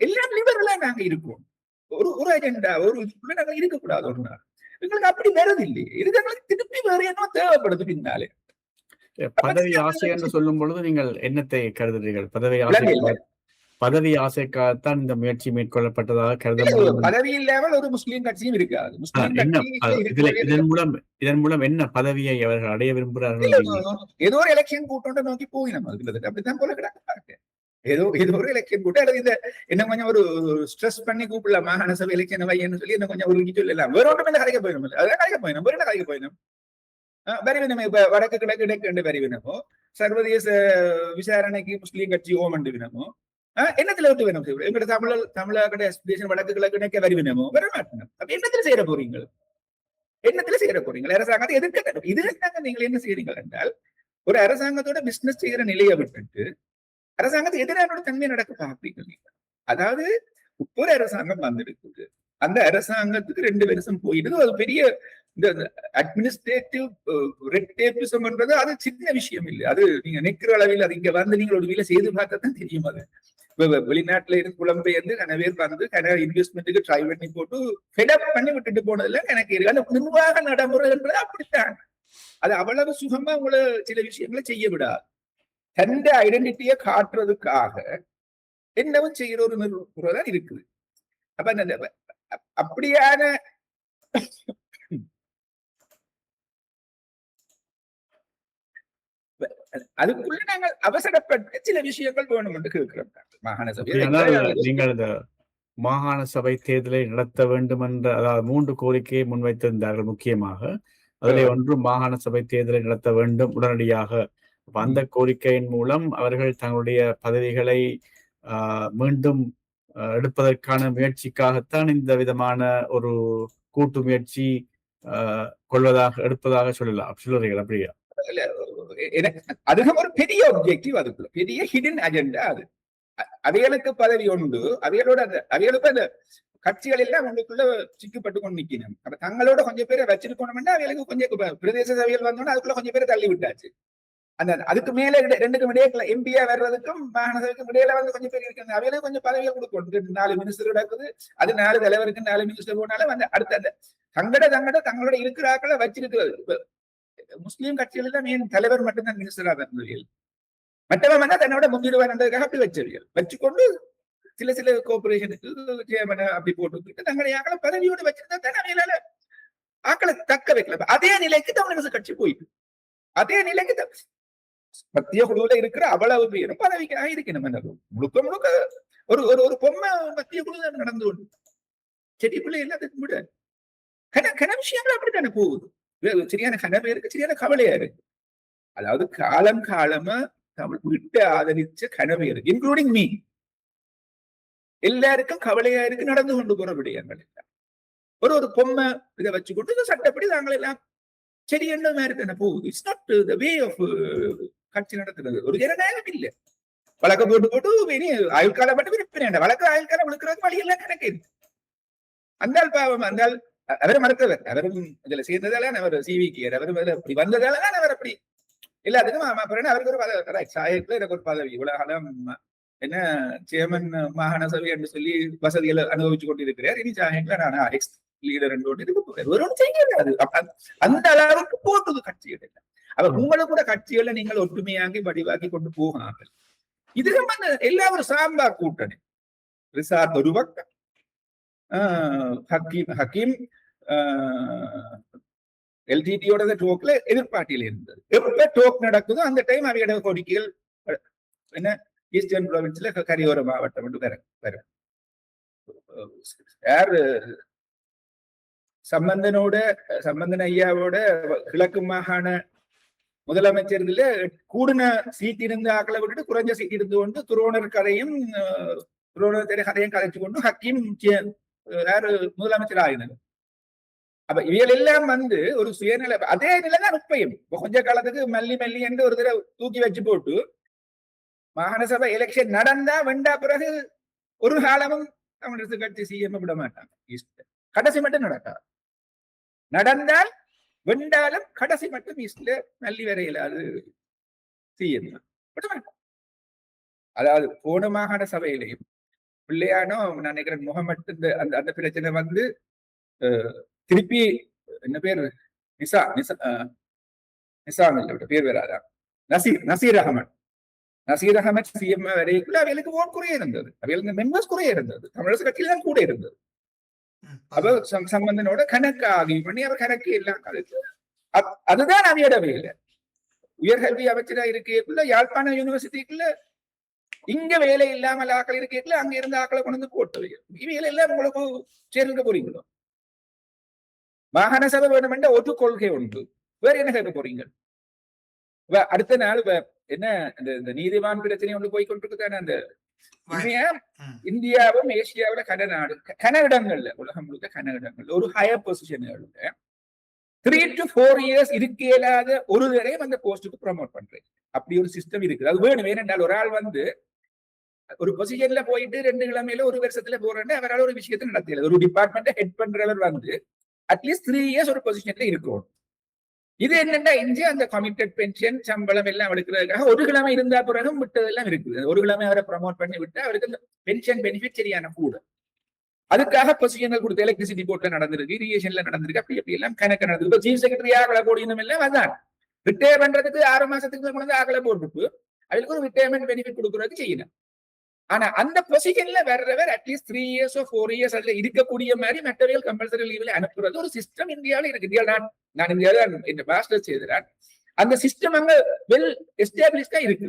எல்லாம் லிபரலா நாங்க இருக்கோம். ஒரு அஜெண்டா ஒரு இதுக்குள்ள நாங்க இருக்கக்கூடாது. ஒரு நாள் எங்களுக்கு அப்படி வருது இல்லையே. இது எங்களுக்கு திருப்பி வேற என்ன தேவைப்படுது பின்னாலே. பதவி ஆசை என்று சொல்லும் பொழுது நீங்கள் என்னத்தை கருதுறீர்கள்? பதவி ஆசைக்காகத்தான் இந்த முயற்சி மேற்கொள்ளப்பட்டதாக கருத பதவி இல்லாமல் ஒரு முஸ்லீம் கட்சியும் இருக்காது. இதன் மூலம் என்ன பதவியை அவர்கள் அடைய விரும்புகிறார்கள்? ஏதோ ஒரு எலெக்ஷன் கூட்டம் நோக்கி போய் நம்ம அப்படித்தான் போல கிடக்கு. ஏதோ ஒரு எலெக்ஷன் கூட்டம் அல்லது இந்த என்ன கொஞ்சம் ஒரு ஸ்ட்ரெஸ் பண்ணி கூப்பிடலாம், மாகாண சபை எலெக்ஷன் வையன்னு சொல்லி என்ன கொஞ்சம் ஒரு சொல்லலாம். வேற ஒன்றும் கதைக்க போயிடும். அதான் கதைக்க போயிடும். வேற கதைக்க போயிடும். வரிவினமே இப்ப வடக்கு கிழக்கு இடைக்கு வரிவினமோ, சர்வதேச விசாரணைக்கு முஸ்லீம் கட்சி ஓமண்டு வினமோ, என்னத்துல விட்டு வேணும்? எங்கட தமிழக எக்ஸ்பிரேஷன் வடக்கு கிழக்கு இணைக்க வரிவினமோ வர மாட்டோம். அப்ப என்னத்துல செய்யற போறீங்க? என்னத்துல செய்யற போறீங்க? அரசாங்கத்தை எதிர்க்க இதுல நீங்கள் என்ன செய்யறீங்க என்றால், ஒரு அரசாங்கத்தோட பிசினஸ் செய்யற நிலையை விட்டுட்டு அரசாங்கத்தை எதிரான தன்மை நடக்க பார்ப்பீங்க. அதாவது ஒரு அரசாங்கம் வந்திருக்குது, அந்த அரசாங்கத்துக்கு 2 வருஷம் போயிடுது. அது பெரிய இந்த அட்மினிஸ்ட்ரேட்டிவ் ரெட் டேப்பிசம்ன்றது அது சின்ன விஷயம் இல்லை. அது நீங்க நிக்கிற அளவில் அது இங்க நீங்க ஒரு வீல செய்து பார்த்தா தான் தெரியும். அது வெளிநாட்டுல இருந்து புலம்பெயர்ந்து கன இன்வெஸ்ட்மெண்ட்டுக்கு ட்ரை பண்ணி போட்டு ஃபெடப் பண்ணி விட்டுட்டு போனதுல எனக்கு இருக்கு. நிர்வாக நடைமுறை என்பது அப்படித்தான். அது அவ்வளவு சுகமா உங்களை சில விஷயங்களை செய்ய விடாது. தந்த ஐடென்டிட்டியை காட்டுறதுக்காக என்னவும் செய்யற ஒரு நிர்வாகம் தான் இருக்குது. அப்ப அப்படியான அதுக்குள்ள நாங்கள் அவசரப்பட்டு சில விஷயங்கள் வேணும் என்று கேட்கிறோம். மாகாண சபை நீங்கள் இந்த மாகாண சபை தேர்தலை நடத்த வேண்டும் என்ற, அதாவது 3 கோரிக்கையை முன்வைத்திருந்தார்கள் முக்கியமாக. அதிலே ஒன்று மாகாண சபை தேர்தலை நடத்த வேண்டும் உடனடியாக. அந்த கோரிக்கையின் மூலம் அவர்கள் தங்களுடைய பதவிகளை மீண்டும் எடுப்பதற்கான முயற்சிக்காகத்தான் இந்த விதமான ஒரு கூட்டு முயற்சி எடுப்பதாக சொல்லுறீர்கள். அப்படியா? அதுக்கு ஒரு பெரிய ஆப்ஜெக்டிவ், அதுக்குள்ள பெரிய ஹிடன் அஜெண்டா. அது அவைகளுக்கு பதவி உண்டு. அவைகளுக்கு அந்த கட்சிகள் எல்லாம் உங்களுக்குள்ள சிக்கப்பட்டு கொண்டு நிக்கணும். அப்ப தங்களோட கொஞ்சம் பேரை வச்சிருக்கணும்னா அவைகளுக்கு கொஞ்சம் பிரதேச சபைகள் வந்தோம்னா அதுக்குள்ள கொஞ்சம் பேரை தள்ளி விட்டாச்சு. அதுக்கு மேல 2க்கும் இடையே எம்பியா வர்றதுக்கும் மாகாண சபைக்கும் இடையில கொஞ்சம் பேர் இருக்காங்க. அவைகளுக்கு கொஞ்சம் பதவியை கொடுக்கணும். 4 மினிஸ்டர் நடக்குது. அது 4 தலைவருக்கு 4 மினிஸ்டர் போனாலும் அடுத்த தங்களோட இருக்கிற ஆக்களை வச்சிருக்கிறது. முஸ்லீம் கட்சிகள் எல்லாம் ஏன் தலைவர் மட்டும்தான் மினிஸ்டரா இருந்தவர்கள், மற்றவன் தன்னோட முன்னிடுவார்ன்றதுக்காக அப்படி வச்சுக்கொண்டு சில கோஆபரேஷனுக்கு சேர்மன் அப்படி போட்டு தங்களுடைய ஆக்களை பதவியோடு வச்சிருந்தா தானே அவைகளால ஆக்களை தக்க வைக்கல. அதே நிலைக்கு தமிழரசு கட்சி போயிட்டு அதே நிலைக்கு மத்திய குழுவுல இருக்கிற அவ்வளவு பேரும் பதவிக்காக இருக்கணும். முழுக்க ஒரு பொம்மை மத்திய குழு நடந்து கொண்டு செடி பிள்ளை எல்லாத்துக்கும் விட கன விஷயங்கள் அப்படித்தானே போகுது. சரியான கனவேருக்கு சரியான கவலையா இருக்கு. அதாவது காலமா தமிழ் விட்டு ஆதரிச்ச கனவேரு இன்க்ளூடிங் மீ எல்லாருக்கும் கவலையா இருக்கு நடந்து கொண்டு போற விடயங்கள் எல்லாம். ஒரு பொம்மை இதை வச்சு கொண்டு சட்டப்படி நாங்கள் எல்லாம் சரி என்ன மாதிரி தானே போகுது. It's not the way of கட்சி நடத்துறது. ஒரு ஜனநாயகம் இல்லை. வழக்கம் போட்டு ஆயுள்காலம் மட்டும் விருப்பினேன். வழக்கு ஆயுள்காலம் விழுக்கிறதுக்கு வழியெல்லாம் கணக்கு இருக்கு. அந்தால் பாவம், அந்தால் அவரை மறுத்தவர். அவரும் இதுல சேர்ந்ததால அவர் சிவிக்கு அவரும் அப்படி வந்ததாலதான் அவர் அப்படி எல்லாத்துக்கும் அவருக்கு ஒரு சாயத்துல எனக்கு ஒரு பதவி இவ்வளவு காலம் என்ன சேர்மன் மாகாண சபை என்று சொல்லி வசதிகளை அனுபவிச்சு கொண்டு இருக்கிறார். இனி சாயத்துல நான் எக்ஸ் லீடர் செய்யாது. அந்த அளவுக்கு போட்டது கட்சிகள். அப்ப உங்களுக்கு கூட கட்சிகளை நீங்கள் ஒற்றுமையாகி வடிவாக்கி கொண்டு போகாமல் இது எல்லாரும் சாம்பார் கூட்டணி. ரிசார்ட் ஒரு பக்கம், ஹக்கீம் எல்டிடியோட டோக்ல எதிர்பார்ட்டியில இருந்தது. எப்ப டோக் நடக்குதோ அந்த டைம் அவையோட கோரிக்கைகள் என்ன ஈஸ்டர்ன் ப்ராவின்ஸ்ல கரையோர மாவட்டம் என்று வரும். யாரு சம்பந்தன் ஐயாவோட கிழக்கு மாகாண முதலமைச்சர் இதுல கூடுன சீட் இருந்த ஆக்களை விட்டுட்டு குறைஞ்ச சீட் இருந்து கொண்டு துரோணர் கதையும் கதைச்சு கொண்டு ஹக்கீம் யாரு முதலமைச்சர் ஆயினாங்க. அப்ப இவைகள் எல்லாம் ஒரு சுயநிலை அதே நிலைதான் உப்பையும் கொஞ்ச காலத்துக்கு மல்லி என்று ஒரு தடவை தூக்கி வச்சு போட்டு மாகாண சபை எலெக்ஷன் நடந்தா வெண்டா பிறகு ஒரு காலமும் தமிழரசு கட்சி சிஎம் விட மாட்டாங்க. கடைசி மட்டும் நடந்தால் வெண்டாலும் கடைசி மட்டும் ஈஸ்ட்ல மல்லி வரையில அது சிஎம் தான். அதாவது போன மாகாண சபையிலையும் பிள்ளையானோ நான் நினைக்கிறேன் முகமது அந்த பிரச்சனை திருப்பி என்ன பேர் பேர் வராதா நசீர் அகமட் சிஎம் வரைக்குள்ள அவைகளுக்கு ஓட் குறைய இருந்தது, அவைகளுக்கு மெம்பர்ஸ் குறைய இருந்தது, தமிழரசு கட்சியில தான் கூட இருந்தது. அப்ப சம்பந்தனோட கணக்கு ஆகி பண்ணி அவர் கணக்கு எல்லாம் கழிச்சு அதுதான் அவையோட வேலை. உயர்கல்வி அமைச்சரா இருக்கக்குள்ள யாழ்ப்பாண யூனிவர்சிட்டிக்குள்ள இங்க வேலை இல்லாமல் ஆக்கள் இருக்கக்குள்ள அங்க இருந்த ஆக்களை கொண்டு வந்து போட்டு இவையில எல்லாம் உங்களுக்கு சேர்ந்து போறீங்களோ? மாகாண சபை வேணுமென்ற ஒரு கொள்கை உண்டு, வேற என்ன கேட்க போறீங்க? அடுத்த நாள் என்ன இந்த நீதிவான் பிரச்சனை ஒன்று போய் கொண்டிருக்குதானே. அந்த இந்தியாவும் ஏசியாவில கன இடங்கள்ல உலகம் முழுக்க கன இடங்கள்ல ஒரு ஹையர் பொசிஷன்ல 3 to 4 years இருக்க இயலாத ஒரு தடவை அந்த போஸ்டுக்கு ப்ரமோட் பண்றேன். அப்படி ஒரு சிஸ்டம் இருக்குது. அது வேணும். ஏனென்றால் ஒரு ஆள் ஒரு பொசிஷன்ல போயிட்டு 2 கிழமையில ஒரு வருஷத்துல போறேன்னு அவரால் ஒரு விஷயத்தை நடத்தல. ஒரு டிபார்ட்மெண்ட் ஹெட் பண்றவர் அட்லீஸ்ட் 3 years ஒரு பொசிஷன்ல இருக்கணும். இது என்னன்னா இஞ்சி அந்த கமிட்டட் பென்ஷன் சம்பளம் எல்லாம் எடுக்கிறதுக்காக ஒரு கிழமை இருந்தா பிறகும் விட்டதெல்லாம் இருக்குது. ஒரு கிழமை அவரை ப்ரமோட் பண்ணி விட்டு அவருக்கு அந்த பென்ஷன் பெனிஃபிட் சரியான கூட. அதுக்காக பொசிஷன்கள் கொடுத்து எலக்ட்ரிசிட்டி போர்ட்ல நடந்திருக்கு, இரிகேஷன்ல நடந்திருக்கு, அப்படி எல்லாம் கணக்கு நடந்திருக்கு. இப்போ சீஃப் செக்ரட்டரி ஆகலை போடியும் எல்லாம் அதான் ரிட்டையர் பண்றதுக்கு 6 மாசத்துக்கு கொண்டு ஆகலை போட்டுட்டு அவருக்கு ஒரு ரிட்டையர்மெண்ட் பெனிஃபிட் கொடுக்கறதுக்கு செய்யணும். ஆனா அந்த பொசிஷன்ல வர்றவர் அட்லீஸ்ட் 3 years or 4 years அதுல இருக்கக்கூடிய மாதிரி மெட்டீரியல் கம்பல்சரி லீவ்ல அனுப்புறது ஒரு சிஸ்டம் இந்தியாவில இருக்கு. நான் இந்தியாவில இந்த மாஸ்டர் செய்தேன். அந்த சிஸ்டம் அங்க வெல் எஸ்டாப்ளிஷ்டா இருக்கு.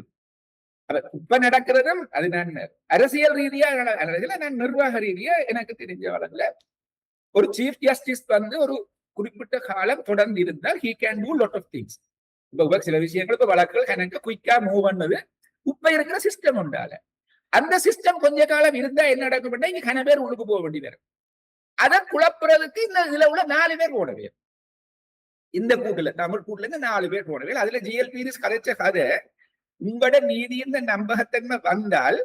இப்ப நடக்கிறதும் அது நான் அரசியல் ரீதியா நான் நிர்வாக ரீதியா எனக்கு தெரிஞ்ச வளர்ல ஒரு சீஃப் ஜஸ்டிஸ் ஒரு குறிப்பிட்ட காலம் தொடர்ந்து இருந்தால் he can do lot of things. இப்ப சில விஷயங்கள் இப்ப வழக்குகள் கணக்கு குயிக்கா மூவ் பண்ணது இப்ப இருக்கிற சிஸ்டம் உண்டால அந்த சிஸ்டம் கொஞ்ச காலம் இருந்தா என்ன நடக்கும்? இங்க கன பேர் உள்ளுக்கு போக வேண்டி வரும். அதை குழப்புறதுக்கு இந்த இதுல உள்ள 4 பேர் போடவே, இந்த கூட்டுல தமிழ் கூட்டுல இருந்து 4 பேர் போடவே. அதுல ஜிஎல்பி கதைச்ச கதை உங்களோட நீதி இந்த நம்பகத்தன்மை வந்தால்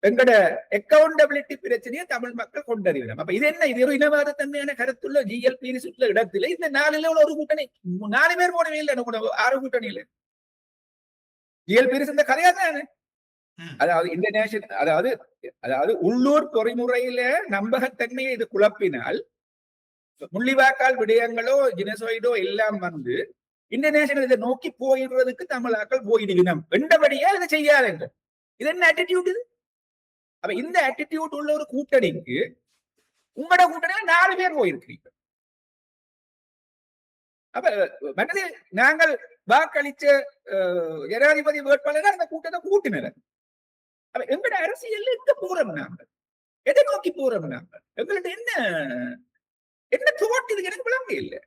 எங்களோட அக்கௌண்டபிலிட்டி பிரச்சனையை தமிழ் மக்கள் கொண்டறிவிடும். அப்ப இது என்ன? இது ஒரு இனவாத தன்மையான கருத்துள்ள ஜிஎல்பி சுற்றுல இடத்துல இந்த 4 ஒரு கூட்டணி 4 பேர் போடவே இல்லை. 6 கூட்டணியில ஜிஎல்பி இந்த கதையா தானே. அதாவது இன்டர்நேஷனல் அதாவது உள்ளூர் பொறிமுறையில நம்பகத்தன்மையை இது குழப்பினால் முள்ளிவாக்கால் விடயங்களோ ஜினசோயிடோ எல்லாம் இன்டர்நேஷனல் இதை நோக்கி போயிடுறதுக்கு தமிழாக்கள் போயிடுவினம் என்றபடியா இதை செய்யாதுங்க. இது என்ன ஆட்டிடியூட்? இது அப்ப இந்த ஆட்டிடியூட் உள்ள ஒரு கூட்டணிக்கு உங்களோட கூட்டணியில 4 பேர் போயிருக்கிறீங்க. அப்ப மனது நாங்கள் வாக்களிச்ச ஜனாதிபதி வேட்பாளர் அந்த கூட்டத்தை கூட்டினர். அப்ப எங்களோட அரசியல் எங்க போறோம்? நாங்கள் எதை நோக்கி போறோம்? நாங்கள் எங்கள்ட்ட என்ன தோட்டு? இது எனக்கு விளங்க இல்லை.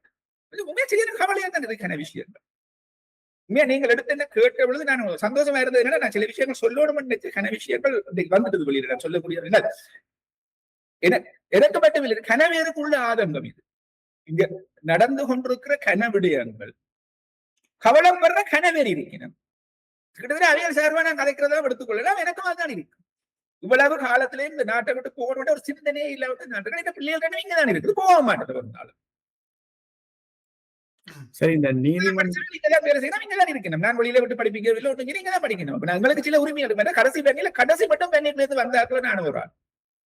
உண்மையா செய்ய கவலையா தான் இதுக்கான விஷயங்கள். உண்மையா நீங்கள் எடுத்து என்ன கேட்ட பொழுது நான் சந்தோஷமா இருந்தது. நான் சில விஷயங்கள் சொல்லணும்னு கன விஷயங்கள் வந்துட்டு வெளியில நான் சொல்லக்கூடிய எனக்கு மட்டும் இல்லை, கனவேருக்குள்ள ஆதங்கம். இது இங்க நடந்து கொண்டிருக்கிற கனவிடயங்கள் கவலம் வர்ற கனவேறி இருக்கணும். கிட்டத்தட்ட அவையல் சார்பா நான் கதைக்கிறதா எடுத்துக்கொள்ளலாம். எனக்கும் அதுதான் இருக்கு. இவ்வளவு காலத்திலே இந்த நாட்டை விட்டு போக ஒரு சிந்தனையே இல்லாத பிள்ளைகள் இங்கதான் இருக்குது, போக மாட்டேன் ஒரு நாள். சரி, இந்த நீதிமன்றம் இருக்கணும். நான் வெளியில விட்டு படிப்பிக்கவில்லை, நீங்க படிக்கணும். எங்களுக்கு சில உரிமை இருக்கு. கடைசி மட்டும் பெண்ணிலிருந்து வந்தாக்குள்ள நான் ஒரு ஆள்.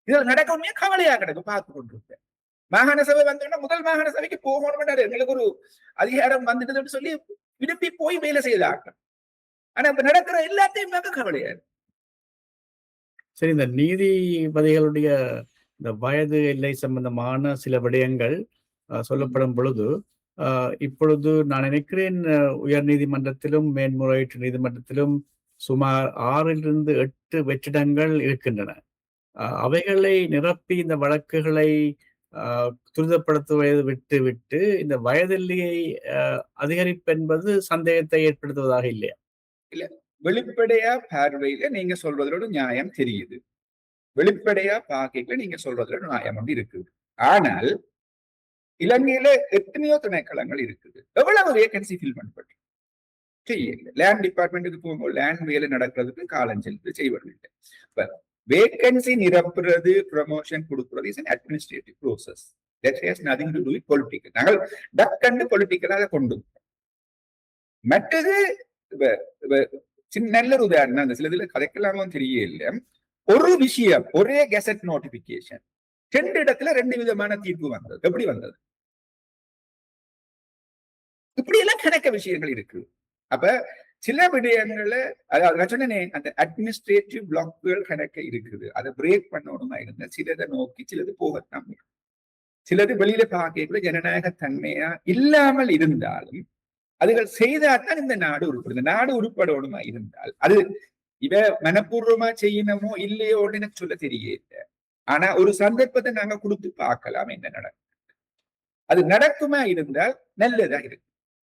இதுல நடக்க உண்மையா கவலையா கிடக்கு பார்த்து கொண்டிருக்கேன். மாகாண சபை வந்தோம்னா முதல் மாகாண சபைக்கு போகணும். எங்களுக்கு ஒரு அதிகாரம் வந்துட்டு சொல்லி விரும்பி போய் வேலை செய்தாங்க. ஆனா இப்ப நடக்கிற எல்லாத்தையும் பார்க்க கவலையா இருக்கு. சரி, இந்த நீதிபதிகளுடைய இந்த வயது எல்லை சம்பந்தமான சில விடயங்கள் சொல்லப்படும் பொழுது இப்பொழுது நான் நினைக்கிறேன் உயர் நீதிமன்றத்திலும் மேன்முறையீட்டு நீதிமன்றத்திலும் சுமார் 6 to 8 வெற்றிடங்கள் இருக்கின்றன. அவைகளை நிரப்பி இந்த வழக்குகளை துரிதப்படுத்துவதை விட்டு இந்த வயதெல்லையை அதிகரிப்பென்பது சந்தேகத்தை ஏற்படுத்துவதாக இல்லையா? இல்ல, வெளிப்படையா பார்வையில நீங்க சொல்றதோட நியாயம் தெரியுது. வெளிப்படையா பார்க்கல நீங்க சொல்றதுல நியாயம் வந்து இருக்குது. ஆனால் இலங்கையில எத்தனையோ திணைக்களங்கள் இருக்குது. எவ்வளவு வேகன்சி ஃபில் பண்ணப்பட்டு செய்யல. லேண்ட் டிபார்ட்மெண்ட்டுக்கு போகும்போது லேண்ட் வேலை நடக்கிறதுக்கு காலம் செலுத்து செய்வதில்லை. இப்ப வேகன்சி நிரப்புறது, ப்ரமோஷன் கொடுக்கிறது is an administrative process. That has nothing to to with political. நாங்கள் டக்கண்டு பொலிட்டிக்கலாக கொண்டு மற்றது நல்ல ஒரு உதாரணம். அந்த சில இதுல கதைக்கலாமும் தெரியல. ஒரு விஷயம், ஒரே கெசட் நோட்டிபிகேஷன் 2 இடத்துல 2 விதமான தீர்ப்பு வந்தது. எப்படி வந்தது? இப்படி எல்லாம் கணக்க விஷயங்கள் இருக்கு. அப்ப சில விடயங்கள்ல சொன்னே அந்த அட்மினிஸ்ட்ரேட்டிவ் பிளாக்குகள் கணக்க இருக்குது. அதை பிரேக் பண்ணணுமா இருந்தா சிலதை நோக்கி சிலது போகத்தான் முடியும். சிலது வெளியில பார்க்க ஜனநாயக தன்மையா இல்லாமல் இருந்தாலும் அதுகள் செய்தால்தான் இந்த நாடு உருப்படும். இந்த நாடு உருப்படணுமா இருந்தால் அது இவ மனப்பூர்வமா செய்யணுமோ இல்லையோன்னு எனக்கு சொல்ல தெரியல. ஆனா ஒரு சந்தர்ப்பத்தை நாங்க கொடுத்து பார்க்கலாம் என்ன நடக்கும். அது நடக்குமா இருந்தால் நல்லதா இருக்கு.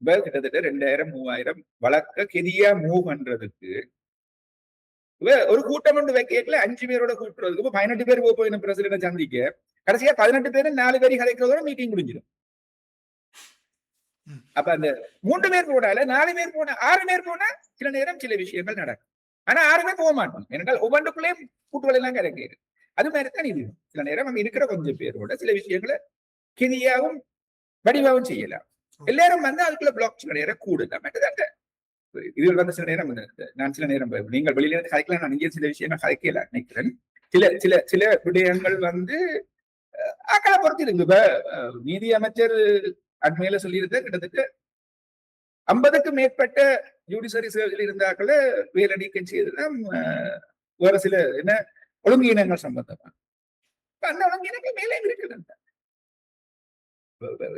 கிட்டத்தட்ட 2000-3000 வழக்க கெதியா மூவ் பண்றதுக்கு ஒரு கூட்டம் ஒன்று வைக்கல 5 பேரோட கூட்டுறதுக்கு 18 பேர் போய் பிரசிடென்ட் சந்திக்க கடைசியா 18 பேரு 4 பேரும் கதைக்கிறதோட மீட்டிங் முடிஞ்சிடும். அப்ப அந்த 3 பேர் போனால 4 பேர் போனா 6 பேர் போனா சில நேரம் சில விஷயங்கள் நடக்கும். ஆனா 6 பேர் போக மாட்டோம். ஏனென்றால் ஒவ்வொன்றுக்குள்ளேயும் கூட்டுவல் எல்லாம் கிடைக்கிறது. அது மாதிரிதான் இது. சில நேரம் அங்க இருக்கிற கொஞ்சம் பேரோட சில விஷயங்களை கெதியாவும் வடிவாவும் செய்யலாம். எல்லாரும் வந்து அதுக்குள்ள பிளாக் சில நேரம் கூடலாம். இதுல வந்து சில நேரம் நான் சில நேரம் நீங்கள் வெளியில இருந்து கதைக்கலாம். நான் இங்கே சில விஷயங்கள் கதைக்கல நினைக்கிறேன். சில விடயங்கள் வந்து ஆக்களை பொறுத்து இருக்கு. இப்ப நீதி அமைச்சர் அண்மையில சொல்லியிருந்த கிட்டத்தட்ட 50க்கும் மேற்பட்ட ஜுடிஷியரி சேவையில் இருந்தாக்கள வேலை நீக்கம் செய்ததுதான் வேற சில என்ன ஒழுங்கீனங்கள் சம்பந்தமா. அந்த ஒழுங்கீனங்கள் மேலே இருக்கிறது.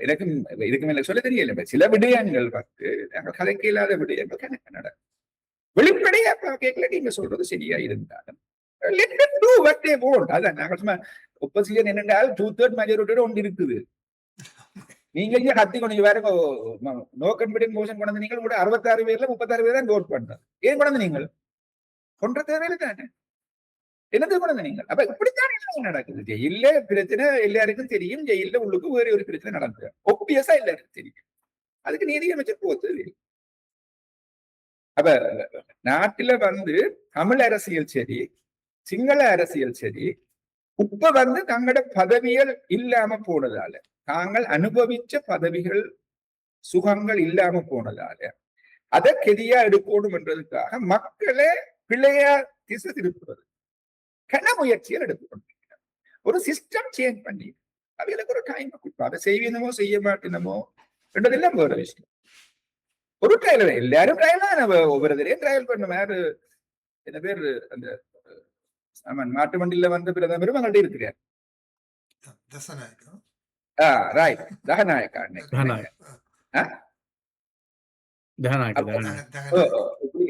எனக்கும் இதுக்கு மேல சொல்ல தெரியல. சில விடயங்கள் வந்து நாங்கள் கதைக்க இல்லாத விடயங்கள் கணக்கு நடக்கும். வெளிப்படையா கேட்கல நீங்க சொல்றது சரியா இருந்தாலும் அதான் நாங்கள் சும்மா ஒப்போசிஷன் என்னென்றால் 2/3 மெஜாரிட்டியோட ஒன்று இருக்குது. நீங்க இங்க கத்தி கொண்டு வேற நோ கான்ஃபிடன்ஸ் மோஷன் கொண்டு நீங்கள் கூட 66 பேர்ல 36 பேர் தான் ஓட் பண்றது. ஏன் கொண்டு நீங்கள் கொன்ற தேவையில்லை தானே? என்னது கொண்டு நீங்கள்? அப்ப இப்படித்தான் நடக்குது. ஜெயில பிரச்சனை எல்லாருக்கும் தெரியும். ஜெயில உள்ளுக்கு வேற ஒரு பிரச்சனை நடந்தது. ஒப்பியஸா எல்லாருக்கும் தெரியும். அதுக்கு நீதி அமைச்சர் போகுது. அப்ப நாட்டுல வந்து தமிழ் அரசியல் சரி, சிங்கள அரசியல் சரி, இப்ப வந்து தங்களோட பதவிகள் இல்லாம போனதால, தாங்கள் அனுபவிச்ச பதவிகள் சுகங்கள் இல்லாம போனதால அதை கெதியா எடுக்கணும் என்றதுக்காக மக்களை பிள்ளையா திசை திருப்புறது கன முயற்சிகள் எடுத்துக்கொண்டிருக்கிறார். ஒரு சிஸ்டம் சேஞ்ச் பண்ணி அவைகளுக்கு ஒரு டைம் கொடுப்போம். அதை செய்வீனமோ செய்ய மாட்டினமோ என்றதெல்லாம் வேற விஷயம். ஒரு ட்ரையல் எல்லாரும் ட்ரையல் தான். ஒவ்வொருத்தரையும் ட்ரையல் பண்ண வேறு என்ன பேர் அந்த மாட்டு வண்டியில வந்து பிரதமரும் அவங்கள்ட்ட இருக்கிறார்.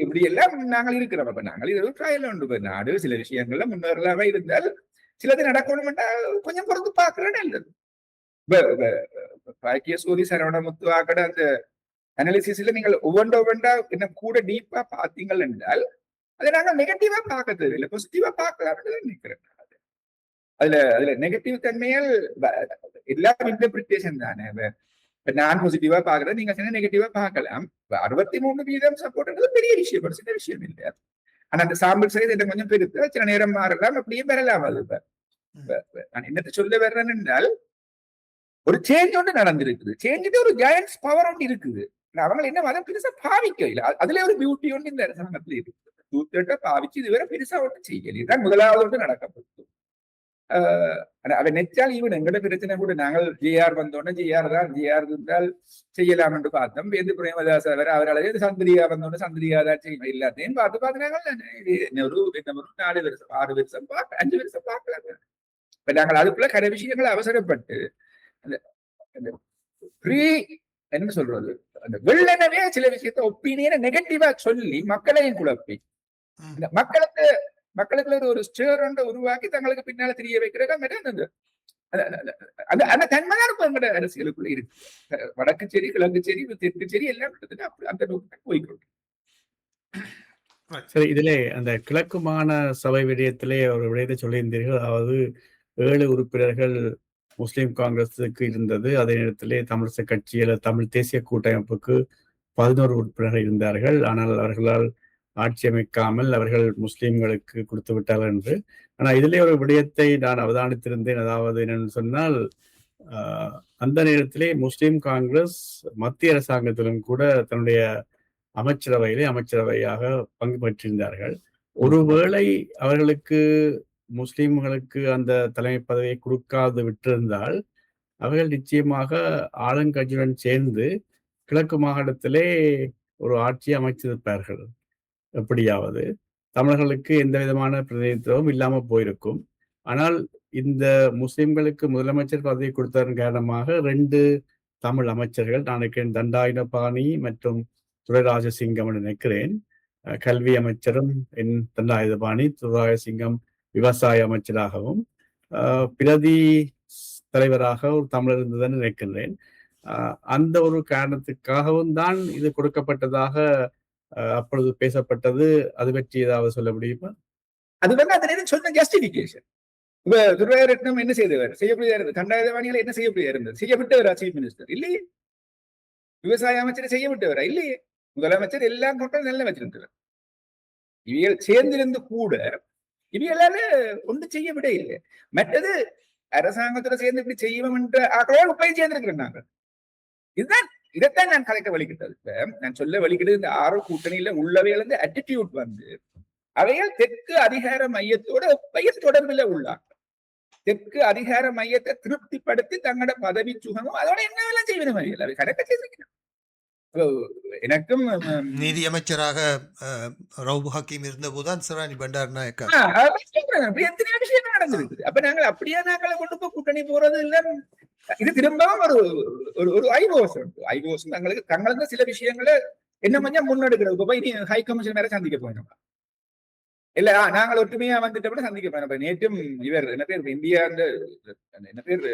இப்படி எல்லாம் நாங்கள் இருக்கிறோம். அப்ப நாங்கள் இது ட்ரையல் உண்டு. நாடு சில விஷயங்கள்ல முன்னேறலாம இருந்தால் சிலது நடக்கணும் கொஞ்சம் பொறுத்து பார்க்கிறேன் நல்லது. பாக்கிய சோதி சரவணமுத்து ஆக்கட அந்த அனாலிசிஸ்ல நீங்கள் ஒவ்வொன்றா இன்னும் கூட டீப்பா பார்த்தீங்கள் என்றால் அதை நாங்கள் நெகட்டிவா பார்க்க தேவையில்லை, பாசிட்டிவா பார்க்கலாம்னு நினைக்கிறேன். அதுல நெகட்டிவ் தன்மையால் எல்லாம் இன்டர்பிரிட்டேஷன் தானே. நான் பாசிட்டிவா பாக்குறேன், நீங்க சின்ன நெகட்டிவா பார்க்கலாம். 63% சப்போர்ட் பெரிய விஷயம், சின்ன விஷயம் இல்லை. ஆனா அந்த சாம்பிள் சைஸ் இதை கொஞ்சம் பெருத்த சில நேரம் மாறலாம், அப்படியே பெறலாம். அது நான் என்னத்தை சொல்ல வர்றேன் என்றால் ஒரு சேஞ்ச் ஒன்று நடந்திருக்குது. சேஞ்சுட்டு ஒரு ஜாயன்ஸ் பவர் ஒன்று இருக்குது. அவங்க என்ன அதை பெருசா பாவிக்க இல்லை. அதுல ஒரு பியூட்டி ஒன்று இந்த அரசாங்கத்துல இருக்கு. தூத்தட்ட பாவிச்சு இதுவரை பெருசா ஒன்று செய்யல. இதுதான் முதலாவது ஒன்று நடக்கப்பட்டது. அதை நெச்சால் ஈவன் எங்கட பிரச்சனை கூட நாங்கள் ஜிஆர் வந்தோடனே ஜிஆர் இருந்தால் செய்யலாம் என்று பார்த்தோம். வேந்து பிரேமதாஸ் அவரால் சந்திரியா வந்தோடனே சந்திரியா தான் செய்யணும். எல்லாத்தையும் பார்த்து ஒரு 4 வருஷம் 6 வருஷம் 5 வருஷம் பார்க்கலாம். இப்ப நாங்கள் அதுக்குள்ள கரை விஷயங்களை அவசரப்பட்டு அந்த என்ன சொல்றது, அந்த வெள்ளனவே சில விஷயத்த ஒப்பீனியனை நெகட்டிவா சொல்லி மக்களையும் குழப்பி இந்த மக்களுக்கு ஒரு ஸ்டேர் உருவாக்கி தங்களுக்கு பின்னால தெரிய வைக்கிறது அந்த தன்மைதான் இப்ப எங்கட அரசியலுக்குள்ள இருக்கு. வடக்கு சரி, கிழக்கு சரி, தெற்கு சரி, எல்லாம் அந்த நோக்கத்தை போய்கொண்டு. சரி, இதிலே அந்த கிழக்கு மாகாண சபை விடயத்திலே ஒரு விடயத்தை சொல்லியிருந்தீர்கள். அதாவது 7 உறுப்பினர்கள் முஸ்லிம் காங்கிரஸுக்கு இருந்தது. அதே நேரத்திலே தமிழிசை கட்சி அல்லது தமிழ் தேசிய கூட்டமைப்புக்கு 11 உறுப்பினர்கள் இருந்தார்கள். ஆனால் அவர்களால் ஆட்சி அமைக்காமல் அவர்கள் முஸ்லிம்களுக்கு கொடுத்து விட்டார்கள் என்று. ஆனால் இதிலே ஒரு விடயத்தை நான் அவதானித்திருந்தேன். அதாவது என்னென்னு சொன்னால், அந்த நேரத்திலே முஸ்லிம் காங்கிரஸ் மத்திய அரசாங்கத்திலும் கூட தன்னுடைய அமைச்சரவையாக பங்கு பெற்றிருந்தார்கள். ஒருவேளை அவர்களுக்கு முஸ்லிம்களுக்கு அந்த தலைமை பதவியை கொடுக்காது விட்டிருந்தால் அவர்கள் நிச்சயமாக ஆளுங்கட்சியுடன் சேர்ந்து கிழக்கு மாகாணத்திலே ஒரு ஆட்சி அமைச்சிருப்பார்கள். எப்படியாவது தமிழர்களுக்கு எந்த விதமான பிரதிநிதித்துவம் இல்லாம போயிருக்கும். ஆனால் இந்த முஸ்லிம்களுக்கு முதலமைச்சர் பதவி கொடுத்ததன் காரணமாக 2 தமிழ் அமைச்சர்கள், நான் நினைக்கிறேன் தண்டாயுதபாணி மற்றும் துரைராஜசிங்கம் என்று நினைக்கிறேன், கல்வி அமைச்சரும் தண்டாயுதபாணி, துரைராஜசிங்கம் விவசாய அமைச்சராகவும், பிரதி தலைவராக ஒரு தமிழர் இருந்ததுன்னு நினைக்கின்றேன். அந்த ஒரு காரணத்துக்காகவும் தான் இது கொடுக்கப்பட்டதாக அப்பொழுது பேசப்பட்டது. அது பற்றி ஏதாவது சொல்ல முடியுமா? அது அந்த சொன்ன ஜஸ்டிபிகேஷன். துரைரத்னம் என்ன செய்தவர்? செய்யக்கூடிய தண்டாயுதபாணிகளை என்ன செய்யக்கூடிய இருந்தது? செய்யப்பட்டவரா சீஃப் மினிஸ்டர்? இல்லையே. விவசாய அமைச்சரை செய்யப்பட்டவரா? இல்லையே. முதலமைச்சர் எல்லாம் கொண்டு நல்ல வச்சிருந்தவர். இவைகள் சேர்ந்திருந்து கூட இவைகளால ஒன்று செய்ய விட இல்லை. மற்றது அரசாங்கத்துல சேர்ந்து இப்படி செய்வோம் என்ற ஆக்களோடு போய் சேர்ந்திருக்கிறேன் நாங்கள். இதைத்தான் நான் கலைக்க வலிக்கிட்டது. நான் சொல்ல வலிக்கிட்டது, இந்த 6 கூட்டணியில உள்ளவைகள் அட்டிடியூட் அவைகள் தெற்கு அதிகார மையத்தோட தொடர்பில் உள்ளாங்க. தெற்கு அதிகார மையத்தை திருப்திப்படுத்தி தங்களோட பதவி சுகமும் அதோட என்னவெல்லாம் செய்யணும் அவை கணக்க செய்திருக்கணும். எனக்கும் நீதி அமைச்சராக ரவுப் ஹக்கீம் இருந்த போதுதான் சிராணி பண்டாரநாயக்கா எத்தனையோ விஷயம் நடந்திருக்குது. அப்ப நாங்கள் அப்படியே நாங்களை கொண்டு போய் கூட்டணி போறது இல்ல. இது திரும்பவும் ஒரு ஐவோசம் தங்களுக்கு சில விஷயங்களை என்ன கொஞ்சம் முன்னெடுக்கிறது. இப்ப போய் நீ ஹை கமிஷன் வேற சந்திக்க போயிடும் இல்ல, நாங்கள் ஒற்றுமையா வந்துட்டு சந்திக்க போயிடும். நேற்றும் இவர் என்ன பேர், இந்தியா என்ன பேர்,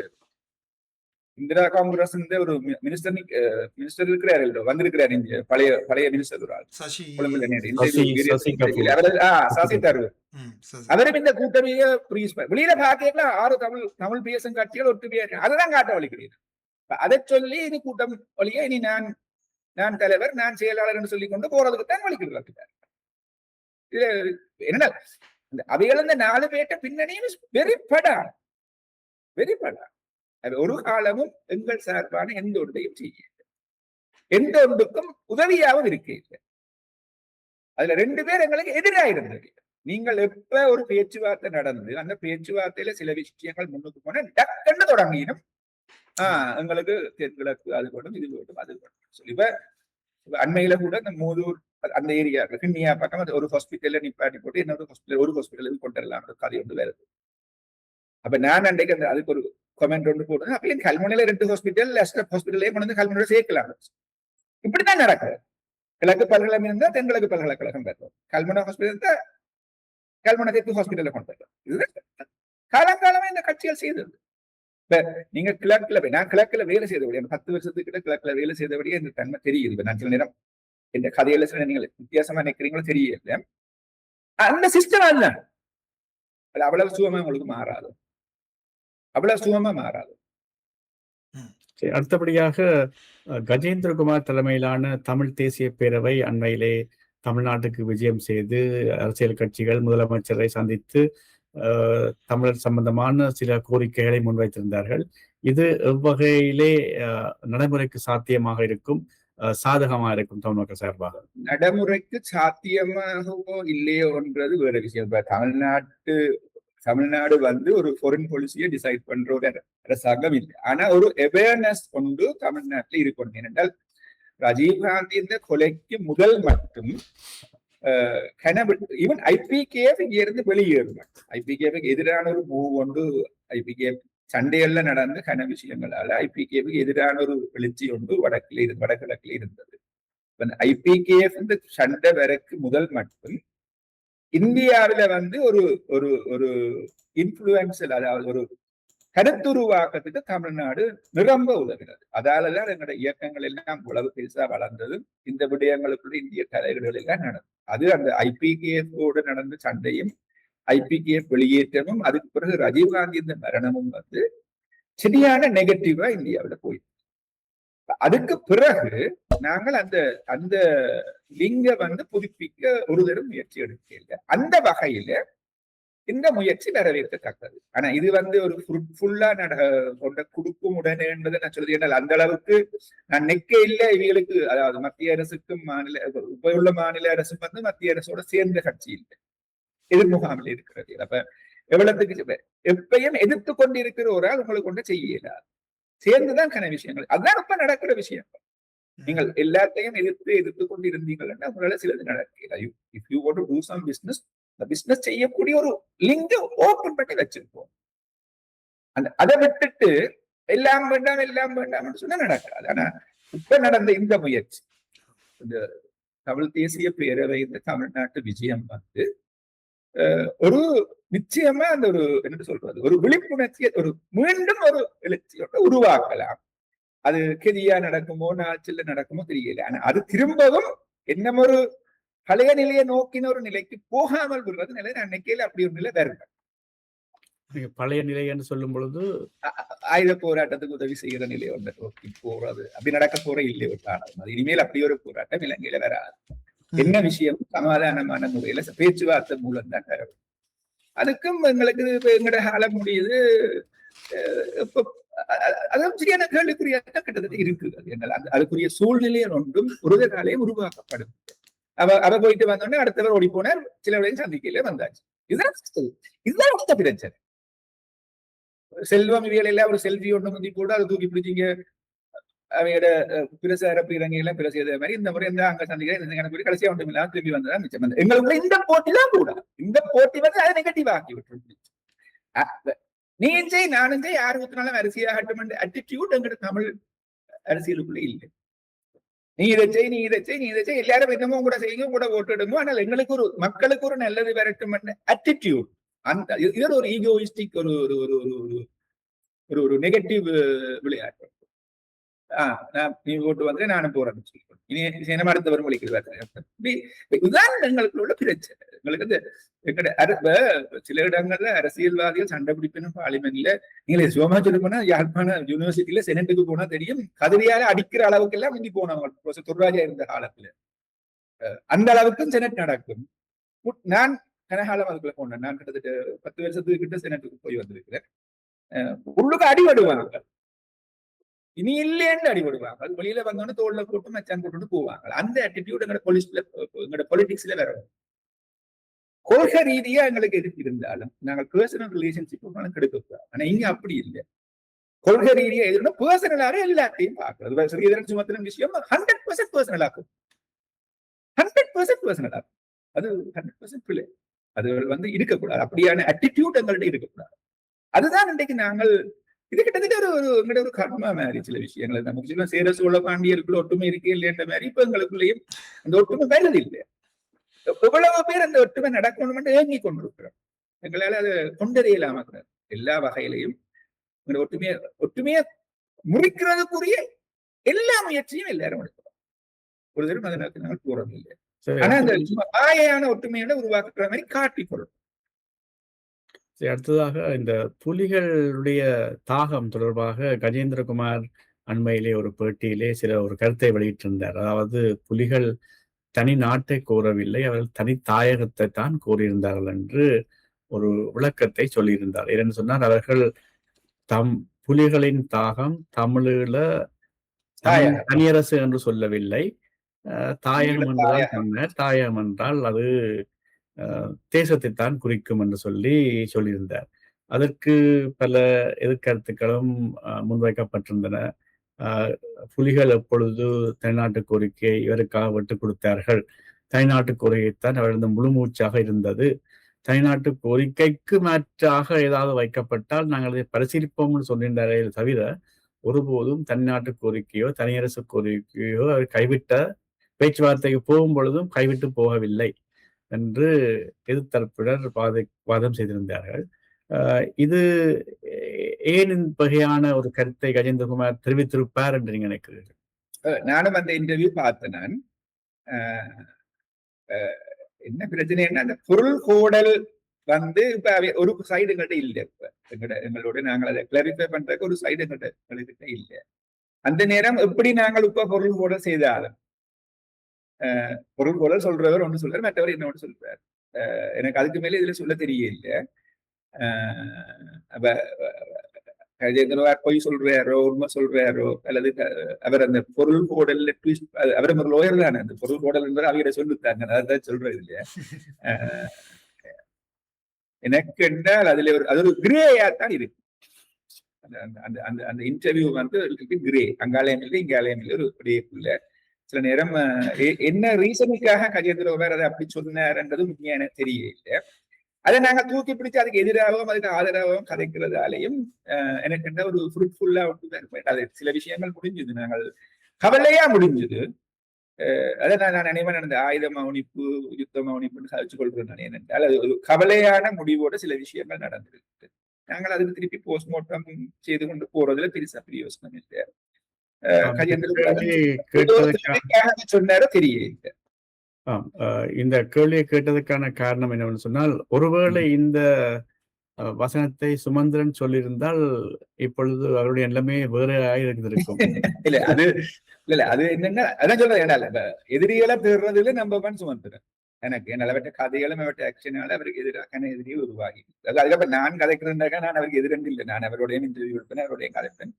இந்திரா காங்கிரஸ் ஒரு மினிஸ்டர் இருக்கிறார், வந்திருக்கிறார் பழைய மினிஸ்டர் ஒரு ஆள், சசி தரூர். அவரும் இந்த கூட்டணியை வெளியில பாக்கல 6 தமிழ் பேசும் கட்சிகள் ஒற்றுமையா அதைதான் காட்ட வலிக்கிறீங்க. அதை சொல்லி இது கூட்டம் வழியா இனி நான் தலைவர், நான் செயலாளர் என்று சொல்லிக் கொண்டு போறதுக்கு தான் வலிக்கிறார். இது என்ன அவைகள் இந்த 4 பேர்ட்ட பின்னணியும் வெறிப்படா ஒரு காலமும் எங்கள் சார்பான எந்த ஒன்றையும் செய்ய, எந்த ஒன்றுக்கும் உதவியாகவும் இருக்க இல்லை. அதுல 2 பேர் எங்களுக்கு எதிராக இருந்தது. நீங்கள் எப்ப ஒரு பேச்சுவார்த்தை நடந்து அந்த பேச்சுவார்த்தையில சில விஷயங்கள் முன்னுக்கு போன டக்குன்னு தொடங்கிடும், எங்களுக்கு தெற்கிழக்கு அது வேண்டும், இது வேண்டும், அது வேண்டும் சொல்லி. இப்ப அண்மையில கூட இந்த மூதூர் அந்த ஏரியா கிண்ணியா பக்கம் ஒரு ஹாஸ்பிட்டல்ல நிப்பாட்டி போட்டு ஒரு ஹாஸ்பிட்டலுக்கு கொண்டு வரலாம் கதை ஒன்று வருது. அப்ப நான் அன்றைக்கு அதுக்கு ஒரு கமெண்ட் ஒன்று போடுறேன். அப்ப கல்முனையில 2 ஹாஸ்பிட்டல் ஹாஸ்பிட்டலே கொண்டு கல்முனையில சேர்க்கலாம். இப்படித்தான் நடக்குது. கிழக்கு பல்கலைக்கழகம் இருந்தா தென்கிழக்கு பல்கலைக்கழகம் பெறும், கல்முனை ஹாஸ்பிட்டல் இருந்தா கல்முனை தெற்கு ஹாஸ்பிட்டல்ல கொண்டு வரலாம். இதுதான் காலங்காலமா இந்த கட்சிகள் செய்தது. இப்ப நீங்க நான் கிழக்குல வேலை செய்தபடியா 10 வருஷத்துக்கிட்ட கிழக்குல வேலை செய்தபடியே இந்த தன்மை தெரியுது. இப்ப நான் சில நேரம் இந்த கதையில சில நீங்க வித்தியாசமா நினைக்கிறீங்களோ தெரியல. அந்த சிஸ்டம் அல்ல, அது அவ்வளவு சுகமா உங்களுக்கு மாறாது, அவ்வளவு சுகமா மாறாது. அடுத்தபடியாக கஜேந்திரகுமார் தலைமையிலான தமிழ் தேசிய பேரவை அண்மையிலே தமிழ்நாட்டுக்கு விஜயம் செய்து அரசியல் கட்சிகள் முதலமைச்சரை சந்தித்து தமிழர் சம்பந்தமான சில கோரிக்கைகளை முன்வைத்திருந்தார்கள். இது எவ்வகையிலே நடைமுறைக்கு சாத்தியமாக இருக்கும், சாதகமாக இருக்கும் தமிழக சார்பாக? நடைமுறைக்கு சாத்தியமாகவோ இல்லையோ என்றது வேற விஷயம். தமிழ்நாடு ஒரு ஃபாரின் பாலிசியை டிசைட் பண்ற ஒரு அரசாங்கம் இல்லை. ஆனா ஒரு அவேர்னஸ் கொண்டு தமிழ்நாட்டில் இருக்கணும். ஏனென்றால் ராஜீவ்காந்தி இந்த கொலைக்கு முதல் மட்டும் ஈவன் ஐபிகேஎஃப் இங்க இருந்து வெளியேறும். ஐபிகேஎஃப் எதிரான ஒரு மூவ் ஒன்று ஐபிகேஎஃப் சண்டைகள்ல நடந்த கன விஷயங்களால ஐபிகேஎஃப் எதிரான ஒரு எழுச்சி ஒன்று வடகிழக்கில் இருந்தது. ஐபிகேஎஃப் சண்டை வரைக்கு முதல் மட்டும் இந்தியாவில வந்து ஒரு ஒரு ஒரு இன்ஃபுளுசல், அதாவது ஒரு கருத்துருவாக்கத்துக்கு தமிழ்நாடு நிரம்ப உதவினது. அதாலதான் எங்களுடைய இயக்கங்கள் எல்லாம் உளவு பெருசா வளர்ந்தது. இந்த விடயங்களுக்குள்ள இந்திய தலைவர்கள் எல்லாம் நடந்தது. அது அந்த ஐபிகேஎஃப் நடந்த சண்டையும் ஐபிகேஎஃப் வெளியேற்றமும் அதுக்கு பிறகு ராஜீவ்காந்தி இந்த மரணமும் வந்து சரியான நெகட்டிவா இந்தியாவில போயிடுச்சு. அதுக்கு பிறகு நாங்கள் அந்த அந்த லிங்க வந்து புதுப்பிக்க ஒரு தரம் முயற்சி எடுக்கல. அந்த வகையில இந்த முயற்சி வரவேற்கத்தக்கது. ஆனா இது வந்து ஒரு ஃப்ரூட்ஃபுல்லா கொண்ட குடுக்கும் உடனே என்பதை நான் சொல்றது என்றால் அந்த அளவுக்கு நான் நெக்க இல்லை இவங்களுக்கு, அதாவது மத்திய அரசுக்கும் இப்ப உள்ள மாநில அரசும் வந்து மத்திய அரசோட சேர்ந்த கட்சி இல்லை, எதிர்முகாமில் இருக்கிறது. அப்ப எவ்வளவுக்கு எப்பயும் எதிர்த்து கொண்டு இருக்கிற ஒரு ஆள் உங்களுக்கு கொண்டு செய்யலாது, சேர்ந்துதான் கன விஷயங்கள். அதுதான் இப்ப நடக்கிற விஷயம். நீங்கள் எல்லாத்தையும் எதிர்த்து கொண்டு இருந்தீங்கன்னா உங்களால சிலது நடக்கல. If you want to do some business, அந்த பிசினஸ் செய்யக்கூடிய ஒரு லிங்க ஓபன் பண்ணி வச்சிருப்போம். அதை விட்டுட்டு எல்லாம் வேண்டாம் சொன்னா நடக்காது. ஆனா இப்ப நடந்த இந்த முயற்சி, இந்த தமிழ் தேசிய பேரவை, இந்த தமிழ்நாட்டு விஜயம் வந்து ஒரு நிச்சயமா அந்த ஒரு என்ன சொல்றது, ஒரு விழிப்புணர்ச்சியை, ஒரு மீண்டும் ஒரு எழுச்சியோட உருவாக்கலாம். அது கெதியா நடக்குமோ நாச்சில நடக்குமோ தெரியல. ஆனா அது திரும்பவும் என்ன ஒரு பழைய நிலையை நோக்கின ஒரு நிலைக்கு போகாமல் விடுறது நிலை அன்னைக்கையில அப்படி ஒரு நிலை வருது. பழைய நிலை என்று சொல்லும் பொழுது ஆயுத போராட்டத்துக்கு உதவி செய்கிற நிலை ஒன்று நோக்கி போறது அப்படி நடக்க போற இல்லை ஒரு காரணம். அது இனிமேல் அப்படி ஒரு போராட்டம் இலங்கையில வராது. என்ன விஷயம், சமாதானமான முறையில பேச்சுவார்த்தை மூலம் தான் வரும். அதுக்கும் எங்களுக்கு எங்கட காலம் முடியுது. அதான் சரியான கேள்விக்குரிய கிட்டத்தட்ட இருக்குது. அதுக்குரிய சூழ்நிலையில் ஒன்றும் ஒருதனாலேயும் உருவாக்கப்படும். அவ போயிட்டு வந்தோடனே அடுத்தவர் ஓடி போனார், சில வரையும் சந்திக்கையில வந்தாச்சு. இதுதான் அடுத்த பிரச்சனை. செல்வம் இவைகள் எல்லாம் ஒரு செல்வி ஒண்ணு முந்தி கூட அதை தூக்கி பிடிச்சிங்க அவையோட பிரசார பீரங்கையெல்லாம் பிரசியத மாதிரி இந்த முறை இந்த அங்க சந்திக்கிறேன் கடைசியா ஒன்றும் இல்லாம திரும்பி வந்ததான் மிச்சம். எங்களுக்குள்ள இந்த போட்டி தான் கூட, இந்த போட்டி வந்து அதை நெகட்டிவ் ஆக்கி விட்டு நீ செய் நானும் செய் யார் ஊத்தினாலும் அரசியாகட்டும் அட்டிடியூட் எங்கிட்ட தமிழ் அரசியலுக்குள்ள இல்லை. நீ இதை செய் எல்லாரும் என்னமோ கூட செய்யுங்க, கூட ஓட்டுடுமோ. ஆனால் எங்களுக்கு ஒரு மக்களுக்கு ஒரு நல்லது வரட்டும் அட்டிடியூட், அந்த இது ஒரு ஈகோயிஸ்டிக் ஒரு நெகட்டிவ் விளையாட்டு. நீ ஓட்டு வந்து நானும் போறேன்னு சொல்லிக்கணும். இனி சினிமா அடுத்தவரும் வலிக்கிறாரு. இதுதான் எங்களுக்கு உள்ள பிரச்சனை. எங்களுக்கு சில இடங்கள்ல அரசியல்வாதிகள் சண்டை பிடிப்பினும் பார்லிமெண்ட்ல நீங்க சுகமா சொல்லி போனா யாழ்ப்பாண யூனிவர்சிட்டியில செனட்டுக்கு போனா தெரியும், கதிரியால அடிக்கிற அளவுக்கு எல்லாம் முந்தி போனவங்க துர்ராஜா இருந்த காலத்துல அந்த அளவுக்கும் செனட் நடக்கும். நான் கனகாலம் அதுக்குள்ள போனேன். நான் கிட்டத்தட்ட 10 வருஷத்துக்கு கிட்ட செனட்டுக்கு போய் வந்திருக்கிறேன். உள்ளுக்கு அடிபடுவாங்க, இனி இல்லைன்னு அடிபடுவாங்க. வெளியில வந்தோன்னு தோல்ல போட்டு மச்சான் போட்டு போவாங்க. அந்த ஆட்டிடியூட் எங்களோட பொலிட்டிக்ஸ்ல வேற. கொள்கை ரீதியா எங்களுக்கு எதுக்கு இருந்தாலும் நாங்கள் பர்சனல் ரிலேஷன்ஷிப் கெடுக்கக்கூடாது. ஆனா இங்க அப்படி இல்லை. கொள்கை ரீதியா எதுனா பர்சனலாக எல்லாத்தையும் பார்க்கறது. ஸ்ரீதரன் சுமத்தின விஷயம் 100% பர்சனலாக்கும், 100% பர்சனலாக்கும். அது 100% பிள்ளை. அது வந்து இருக்கக்கூடாது. அப்படியான ஆட்டிடியூட் எங்கள்கிட்ட இருக்கக்கூடாது. அதுதான் இன்றைக்கு நாங்கள் இது கிட்டத்தட்ட ஒரு கர்மா மாதிரி சில விஷயங்கள் நமக்கு சொல்ல சேர சோழ பாண்டியருக்குள்ள ஒற்றுமை இருக்கே இல்லைன்ற மாதிரி இப்ப எங்களுக்குள்ளேயும் அந்த ஒற்றுமை வருது இல்லை. எவ்வளவு பேர் அந்த ஒற்றுமை நடக்கணும் ஏங்கி கொண்டிருக்கிறோம். எங்களால அதை கொண்டறியலாம எல்லா வகையிலையும் ஒற்றுமையை முறிக்கிறதுக்குரிய எல்லா முயற்சியும் எல்லாரும் எடுக்கிறோம். ஒரு தடவை அதை நாங்கள் போறது இல்லை. ஆனா அந்த ஆயான ஒற்றுமையோட உருவாக்குற மாதிரி காட்டிக்கொள்ளும். அடுத்ததாக இந்த புலிகளுடைய தாகம் தொடர்பாக கஜேந்திரகுமார் அண்மையிலே ஒரு பேட்டியிலே ஒரு கருத்தை வெளியிட்டிருந்தார். அதாவது புலிகள் தனி நாட்டை கோரவில்லை, அவர்கள் தனி தாயகத்தை தான் கோரியிருந்தார்கள் என்று ஒரு விளக்கத்தை சொல்லியிருந்தார். என்னன்னு சொன்னால், அவர்கள் புலிகளின் தாகம் தமிழீழ தனியரசு என்று சொல்லவில்லை, தாயகம் என்றுதான் சொன்னார். தாயகம் என்றால் அது தேசத்தைத்தான் குறிக்கும் என்று சொல்லியிருந்தார். அதற்கு பல எதிர்கருத்துக்களும் முன்வைக்கப்பட்டிருந்தன. புலிகள் எப்பொழுது தனிநாட்டு கோரிக்கையை இவருக்காக விட்டுக் கொடுத்தார்கள்? தனிநாட்டு கோரிக்கைத்தான் அவரது முழுமூச்சாக இருந்தது. தனிநாட்டு கோரிக்கைக்கு மாற்றாக ஏதாவது வைக்கப்பட்டால் நாங்கள் அதை பரிசீலிப்போம்னு சொல்லியிருந்தாரே தவிர ஒருபோதும் தனிநாட்டு கோரிக்கையோ தனியரசு கோரிக்கையோ அவர் கைவிட்ட பேச்சுவார்த்தைக்கு போகும் பொழுதும் கைவிட்டு போகவில்லை. என்று எதிர்த்தரப்பினர் வாதம் செய்திருந்தார்கள். இது ஏன் இந்த வகையான ஒரு கருத்தை கஜேந்திரகுமார் தெரிவித்திருப்பார் என்று நீங்க நினைக்கிறீர்கள்? நானும் அந்த இன்டர்வியூ பார்த்தேன். நான் என்ன பிரச்சனைன்னா அந்த பொருள் கோடல் வந்து இப்ப ஒரு சைடு எங்கள்கிட்ட இல்லை. இப்ப எங்களோட நாங்கள் அதை கிளாரிஃபை பண்றதுக்கு ஒரு சைடு எங்கள்கிட்ட இல்லை. அந்த நேரம் எப்படி நாங்கள் இப்ப பொருள் கோடல் செய்தாலும் பொருள் கோடல் சொல்றவர் ஒன்று சொல்றாரு, மற்றவர் என்ன ஒன்று சொல்றாரு. எனக்கு அதுக்கு மேல இதுல சொல்ல தெரியல. அப்ப கஜேந்திரகுமார் பொய் சொல்றாரோ உண்மை சொல்றாரோ அல்லது அவர் அந்த பொருள் கோடல்ல ட்விஸ்ட், அவர் ஒரு லோயர் தானே, அந்த பொருள் கோடல் என்பது அவங்க சொல்லித்தாங்க, அதான் சொல்றது இல்லையா. எனக்கு என்றால் அதுல அது ஒரு கிரேயா தான் இருக்கு. அந்த இன்டர்வியூ வந்து கிரே, அங்காலயம் இல்லை இங்காலயம் இல்லை, ஒரு கிரேக்குள்ள சில நேரம் என்ன ரீசனுக்காக கஜேந்திரகுமார் அதை அப்படி சொன்னார்ன்றது உண்மையான தெரியல. அதை நாங்க தூக்கி பிடிச்சு அதுக்கு எதிராகவும் அதுக்கு ஆதரவாகவும் கதைக்கிறதாலையும் எனக்கு என்ன ஒரு ஃப்ரூட்ஃபுல்லா ஒன்று அது சில விஷயங்கள் முடிஞ்சது, நாங்கள் கவலையா முடிஞ்சது. அதை நான் நினைவா நடந்த ஆயுத மௌனிப்பு யுத்த மௌனிப்புன்னு கழிச்சு கொள்றேன். ஏனென்றால் அது ஒரு கவலையான முடிவோட சில விஷயங்கள் நடந்திருக்கு. நாங்கள் அதுக்கு திருப்பி போஸ்ட்மார்ட்டம் செய்து கொண்டு போறதுல பெருசா பிரயோசனம் இல்லை. சொன்னாரோ தெரியல. இந்த கேள்வியை கேட்டதுக்கான காரணம் என்னவென்று சொன்னால், ஒருவேளை இந்த வசனத்தை சுமந்திரன் சொல்லியிருந்தால் இப்பொழுது அவருடைய நிலைமை வேற இருந்திருக்கும். இல்ல அது என்னன்னா அதான் சொல்றேன், எதிரிகளை தேடுறதுல நம்பர் சுமந்திரன். எனக்கு என்னால் அவற்ற கதைகளும் அவற்ற ஆக்ஷனால அவருக்கு எதிராக எதிரியை உருவாகி, அதுக்கப்புறம் நான் கதைக்கிறேன்னாக்கா நான் அவருக்கு எதிரண்டு இல்லை, நான் அவருடைய இன்டர்வியூ எடுப்பேன், அவருடைய கதைப்பேன்.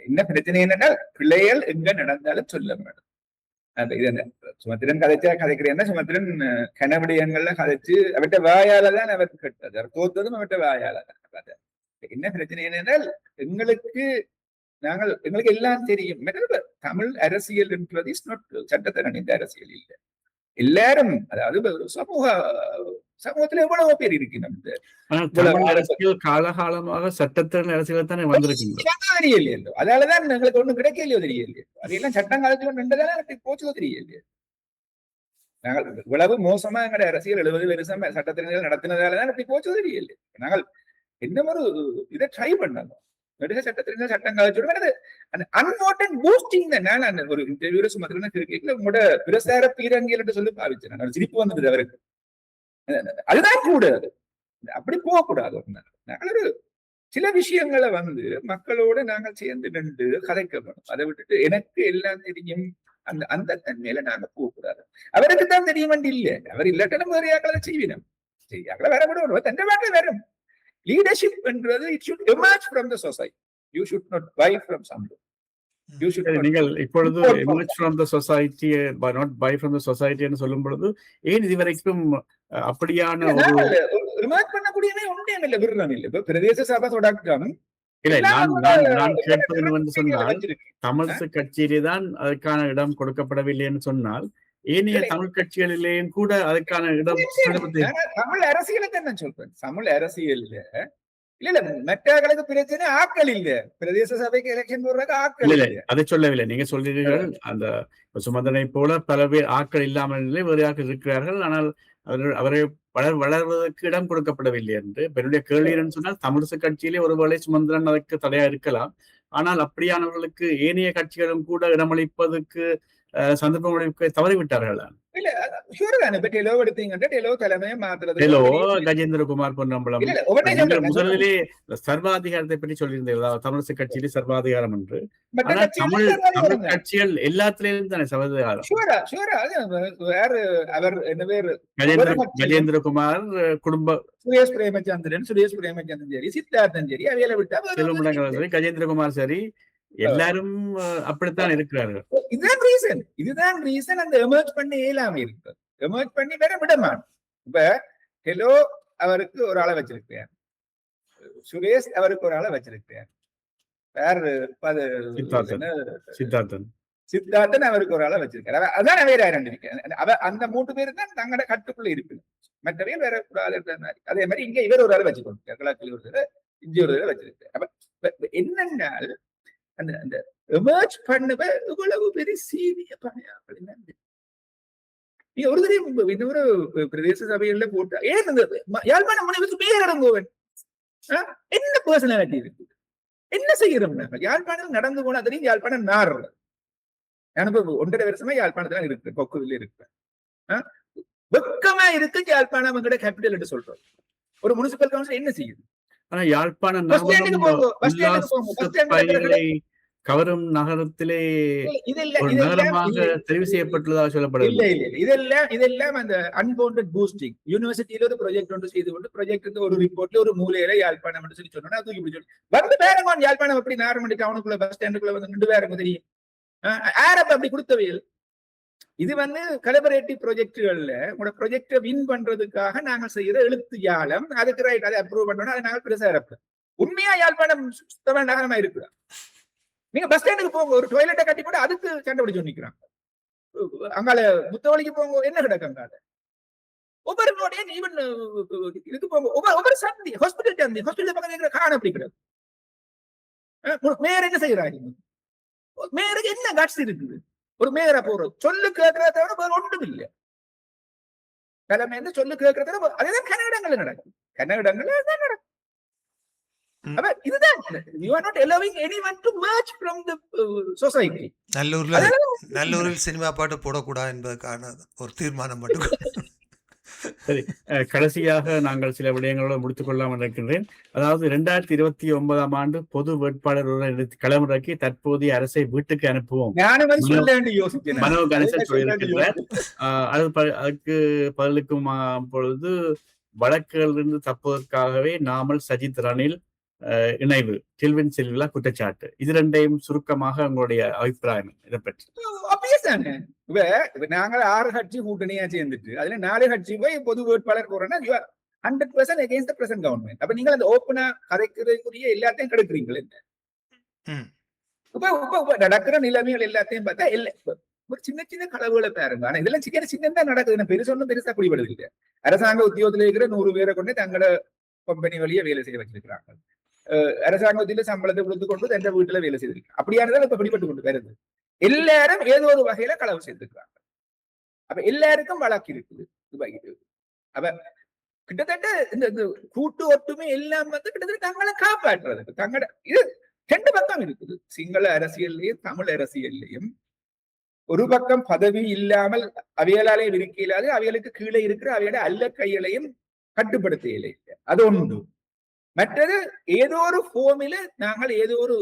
என்ன பிரச்சனை என்னன்னா பிள்ளைகள் எங்க நடந்தாலும் சொல்ல வேணும். இது சுமத்திரன் கதைக்கிறேன்னா சுமத்திரன் கனவிடயங்கள்ல கதைச்சு அவற்ற வாயாலதான் அவர் கெட்டது, அவர் தோத்ததும் அவற்ற வாயாலதான். என்ன பிரச்சனை என்னென்றால் எங்களுக்கு எல்லாம் தெரியும். தமிழ் அரசியல் என்றது இஸ் நாட் சட்டத்திறன், இந்த அரசியல் இல்லை. எல்லாரும் அதாவது சமூகத்துல எவ்வளவு பேர் இருக்கணும். அரசியல் காலகாலமாக சட்டத்திறன் அரசியல் தானே வந்திருக்கு. தெரியலையோ, அதாலதான் எங்களுக்கு ஒண்ணும் கிடைக்கலையோ தெரியலையோ. அதையெல்லாம் சட்டம் காலத்துல நின்றதால எனக்கு போச்சதோ தெரியலையோ. நாங்கள் இவ்வளவு மோசமா எங்களுடைய அரசியல் 70 வருஷம் சட்டத்திறன் நடத்தினதாலதான் அப்படி போச்சதோ தெரியலையோ. நாங்கள் என்ன ஒரு இதை ட்ரை பண்ணணும். சட்டத்திறன் சட்டம் காலத்தோடு அன்வான்டட் பூஸ்டிங் தான். நான் ஒரு இன்டர்வியூல சுமத்திரன கேட்கல, உங்களோட பிரசார பீரங்கியல் என்று சொல்லி பாவிச்சேன். நான் சிரிப்பு வந்தது அவருக்கு. அதுதான் கூடாது, அப்படி போகக்கூடாது. நாங்கள் ஒரு சில விஷயங்களை வந்து மக்களோட நாங்கள் சேர்ந்து நின்று கதைக்கணும். அதை விட்டுட்டு எனக்கு எல்லாம் தெரியும் அந்த தன்மையில நாங்க போகக்கூடாது. அவருக்கு தான் தெரியும் இல்ல, அவர் இல்லாட்டனும் வேற யாக்களை செய்வினோம், செய்யாக்களை வர விடுவோம், தண்டை வாக்களை வரும். Leadership என்றது it should emerge from the society. You should not buy from somebody. You should not. நீங்கள் இப்பொழுது emerge from the society, but not buy from the society என்று சொல்லும் பொழுது ஏன் இதுவரைக்கும் அப்படியான ஒரு emerge பண்ணக்கூடியவே ஒன்றே இல்லை, விரும்பம் இல்லை. இப்ப பிரதேச சபை தொடக்கம் இல்லை. நான் கேட்பது என்னவென்று சொன்னால், தமிழ் கட்சியிலே தான் அதற்கான இடம் கொடுக்கப்படவில்லை என்று சொன்னால், ஏனைய தமிழ் கட்சிகளிலேயும் கூட அதுக்கான இடம் தமிழ் அரசியலை தான் நான் சொல்றேன். தமிழ் அரசியல் இல்ல மற்றவர்களுக்கு பிரச்சனை ஆக்கள் இல்ல, பிரதேச சபைக்கு எலெக்ஷன் போடுறாங்க ஆக்கள் இல்ல. அதை சொல்லவில்லை. நீங்க சொல்றீர்கள் அந்த சுமந்தனை போல பல பேர் ஆக்கள் இல்லாமல் வேறு ஆக்கள் இருக்கிறார்கள், ஆனால் அவரை வளர்வதற்கு இடம் கொடுக்கப்படவில்லை என்று. என்னுடைய கேள்வி என்று சொன்னால், தமிழிசை கட்சியிலே ஒருவேளை சுமந்திரன் அதற்கு தடையா இருக்கலாம், ஆனால் அப்படியானவர்களுக்கு ஏனைய கட்சிகளும் கூட இடமளிப்பதற்கு சந்தர்ப்பம் தவறிவிட்டார்கள். கஜேந்திரகுமார் பொன்னம்பலம் முதலிலே சர்வாதிகாரத்தை பற்றி சொல்லியிருந்தேன், தமிழிசை கட்சியிலே சர்வாதிகாரம் என்று. ஆனால் தமிழ் கட்சிகள் எல்லாத்திலும் தானே சர்வாதிகாரம். கஜேந்திரகுமார் குடும்ப சுரேஷ் பிரேமச்சந்திரன் சரி, சித்தார்த்தன் சரி, அவையில விட்டா கஜேந்திரகுமார் சரி, எல்லாரும் அப்படித்தான் இருக்கிறார்கள். இதுதான் ரீசன் அந்த எமர்ஜ் பண்ணி இயலாம இருக்கு. எமர்ஜ் பண்ணி வேற விடமான். இப்ப ஹெலோ அவருக்கு ஒரு ஆளை வச்சிருக்கேன், சுரேஷ் அவருக்கு ஒரு ஆளை வச்சிருக்கேன், சித்தார்த்தன் அவருக்கு ஒரு ஆளை வச்சிருக்காரு. அதான் வேற ஆரம்பிக்கிறேன். அந்த 3 பேரு தான் தங்களோட கட்டுக்குள்ள இருக்கு, மற்றவே வேற ஒரு ஆள் இருக்கிற. அதே மாதிரி இங்க இவர் ஒரு ஆளை வச்சுக்கொண்டு கிழக்கில் ஒரு இஞ்சி ஒரு ஆளை வச்சிருக்கேன். அப்ப என்னன்னால் அந்த எமர்ஜ் பண்ணுவ இவ்வளவு பெரிய சீனிய பணியாளர்கள் நீங்க ஒரு தடவை இன்னொரு பிரதேச சபைகள்ல போட்டு ஏன் இந்த யாழ்ப்பாண முனைவுக்கு பேர் இறங்குவன் என்ன பர்சனாலிட்டி இருக்கு, என்ன செய்யறோம் நாங்கள்? யாழ்ப்பாணம் நடந்து போனா தெரியும், யாழ்ப்பாணம் நாடுறது. நான் இப்ப 1.5 வருஷமா யாழ்ப்பாணத்துல இருக்கு, கொக்குவில் இருக்கு. வெக்கமா இருக்கு யாழ்ப்பாணம் எங்கட கேபிட்டல் என்று சொல்றோம். ஒரு முனிசிபல் கவுன்சில் என்ன செய்யுது? ஆனா யாழ்ப்பாண பஸ் ஸ்டாண்டுக்கு போங்க, பஸ் ஸ்டாண்டுக்கு போங்க, பஸ் ஸ்டாண்டுல கவரும் நகரத்திலே ஒரு நகரமாக தெரிவு செய்யப்பட்டுள்ளதாக சொல்லப்படுது. இதெல்லாம் அந்த அன்பவுண்டட் பூஸ்டிங். யூனிவர்சிட்டியில ஒரு ப்ராஜெக்ட் ஒன்று செய்து கொண்டு ப்ராஜெக்ட் ஒரு ரிப்போர்ட்ல ஒரு மூலையில யாழ்ப்பாணம் சொல்லி சொன்னா தூக்கி பிடிச்சோம். வந்து பேரங்க யாழ்ப்பாணம் எப்படி நார்மலி டவுனுக்குள்ள பஸ் ஸ்டாண்டுக்குள்ள வந்து 2 பேருங்க தெரியும். ஆரப் அப்படி கொடுத்தவையில் இது வந்து கலபரேட்டிவ் ப்ராஜெக்டுகள்ல உங்களோட ப்ராஜெக்டை வின் பண்றதுக்காக நாங்கள் செய்யற எழுத்து யாழம். அதுக்கு ரைட், அதை அப்ரூவ் பண்ணோம்னா அதை நாங்கள் பெருசா இருப்போம். உண்மையா யாழ்ப்பாணம் சுத்தமான நகரமா இருக்குதா? நீங்க பஸ் ஸ்டாண்டுக்கு போங்க, ஒரு டாய்லெட்டை கட்டி போட்டு அதுக்கு சண்டை பிடிச்சு நிக்கிறாங்க. அங்கால முத்தவழிக்கு போங்க, என்ன கிடக்கு அங்கால ஒவ்வொரு நோடைய ஈவன் இதுக்கு போங்க, ஒவ்வொரு சந்தி ஹாஸ்பிட்டல் சந்தி ஹாஸ்பிட்டல் பக்கம் காண அப்படி கிடக்கு. மேயர் என்ன செய்யறாங்க? மேயருக்கு என்ன கட்சி இருக்குது? ஒரு மேயரை போறது சொல்லு கேட்கறத தவிர வேற ஒன்றும் இல்லை. தலைமை சொல்லு கேட்கறத அதேதான் கன்னடங்கள் நடக்கும். கன்னடங்கள் நடக்கும். இதுதான் you are not allowing anyone to merge from the society. நல்லூரில் சினிமா பாட்டு போடக்கூடாது என்பதற்கான ஒரு தீர்மானம் மட்டும். சரி, கடைசியாக நாங்கள் சில விடயங்களோடு முடித்துக் கொள்ளாமல் இருக்கின்றேன். அதாவது 2029ஆம் ஆண்டு பொது வேட்பாளர் களமிறக்கி தற்போதைய அரசை வீட்டுக்கு அனுப்புவோம் மனோ கணேசன் சொல்லியிருக்கின்றார். அதுக்கு பதிலுக்கும் பொழுது வழக்குகளிலிருந்து தப்புவதற்காகவே நாமல் சஜித் ரணில் இணைவு டில்வின் செல்விலா குற்றச்சாட்டு, இது ரெண்டையும் சுருக்கமாக உங்களுடைய அபிப்பிராயம் இதை பற்றி? நாங்கள் 6 கட்சி கூட்டணியா சேர்ந்துட்டு அதுல 4 கட்சி போய் பொது வேட்பாளர் போறோம்னா 100% against the present government. அப்ப நீங்க அந்த ஓப்பனா கதைக்குரிய எல்லாத்தையும் கெடுக்குறீங்களே. இப்ப நடக்கிற நிலைமைகள் எல்லாத்தையும் பார்த்தா ஒரு சின்ன சின்ன களவுகளை பாருங்க. ஆனா இதெல்லாம் சின்ன தான் நடக்குது, பெருசா குடிபடுது இல்லை. அரசாங்க உத்தியோகத்தில் இருக்கிற 100 பேரை கொண்டு தங்களோட கம்பெனி வழியா வேலை செய்ய வச்சிருக்கிறாங்க. அரசாங்கத்தில சம்பளத்தை கொடுத்து கொண்டு எந்த வீட்டுல வேலை செய்திருக்காங்க. அப்படியானதான் இப்ப பிடிபட்டு கொண்டு வருது. எல்லாரும் ஏதோ ஒரு வகையில களவு சேர்த்துக்கிறாங்க. அப்ப எல்லாருக்கும் வழக்கு இருக்குது. அப்ப கிட்டத்தட்ட இந்த கூட்டு ஒற்றுமை எல்லாம் வந்து கிட்டத்தட்ட தங்களை காப்பாற்றுறதுக்கு தங்களோட இது 2 பக்கம் இருக்குது. சிங்கள அரசியல்லையும் தமிழ் அரசியல்லையும் ஒரு பக்கம் பதவி இல்லாமல் அவையலாலே இருக்க இல்லாது அவைகளுக்கு கீழே இருக்கிற அவையோட அல்ல கைகளையும் கட்டுப்படுத்த இல்லை. அது ஒன்று. மற்றது ஏதோ ஒரு ஃபோமில நாங்கள் ஏதோ ஒரு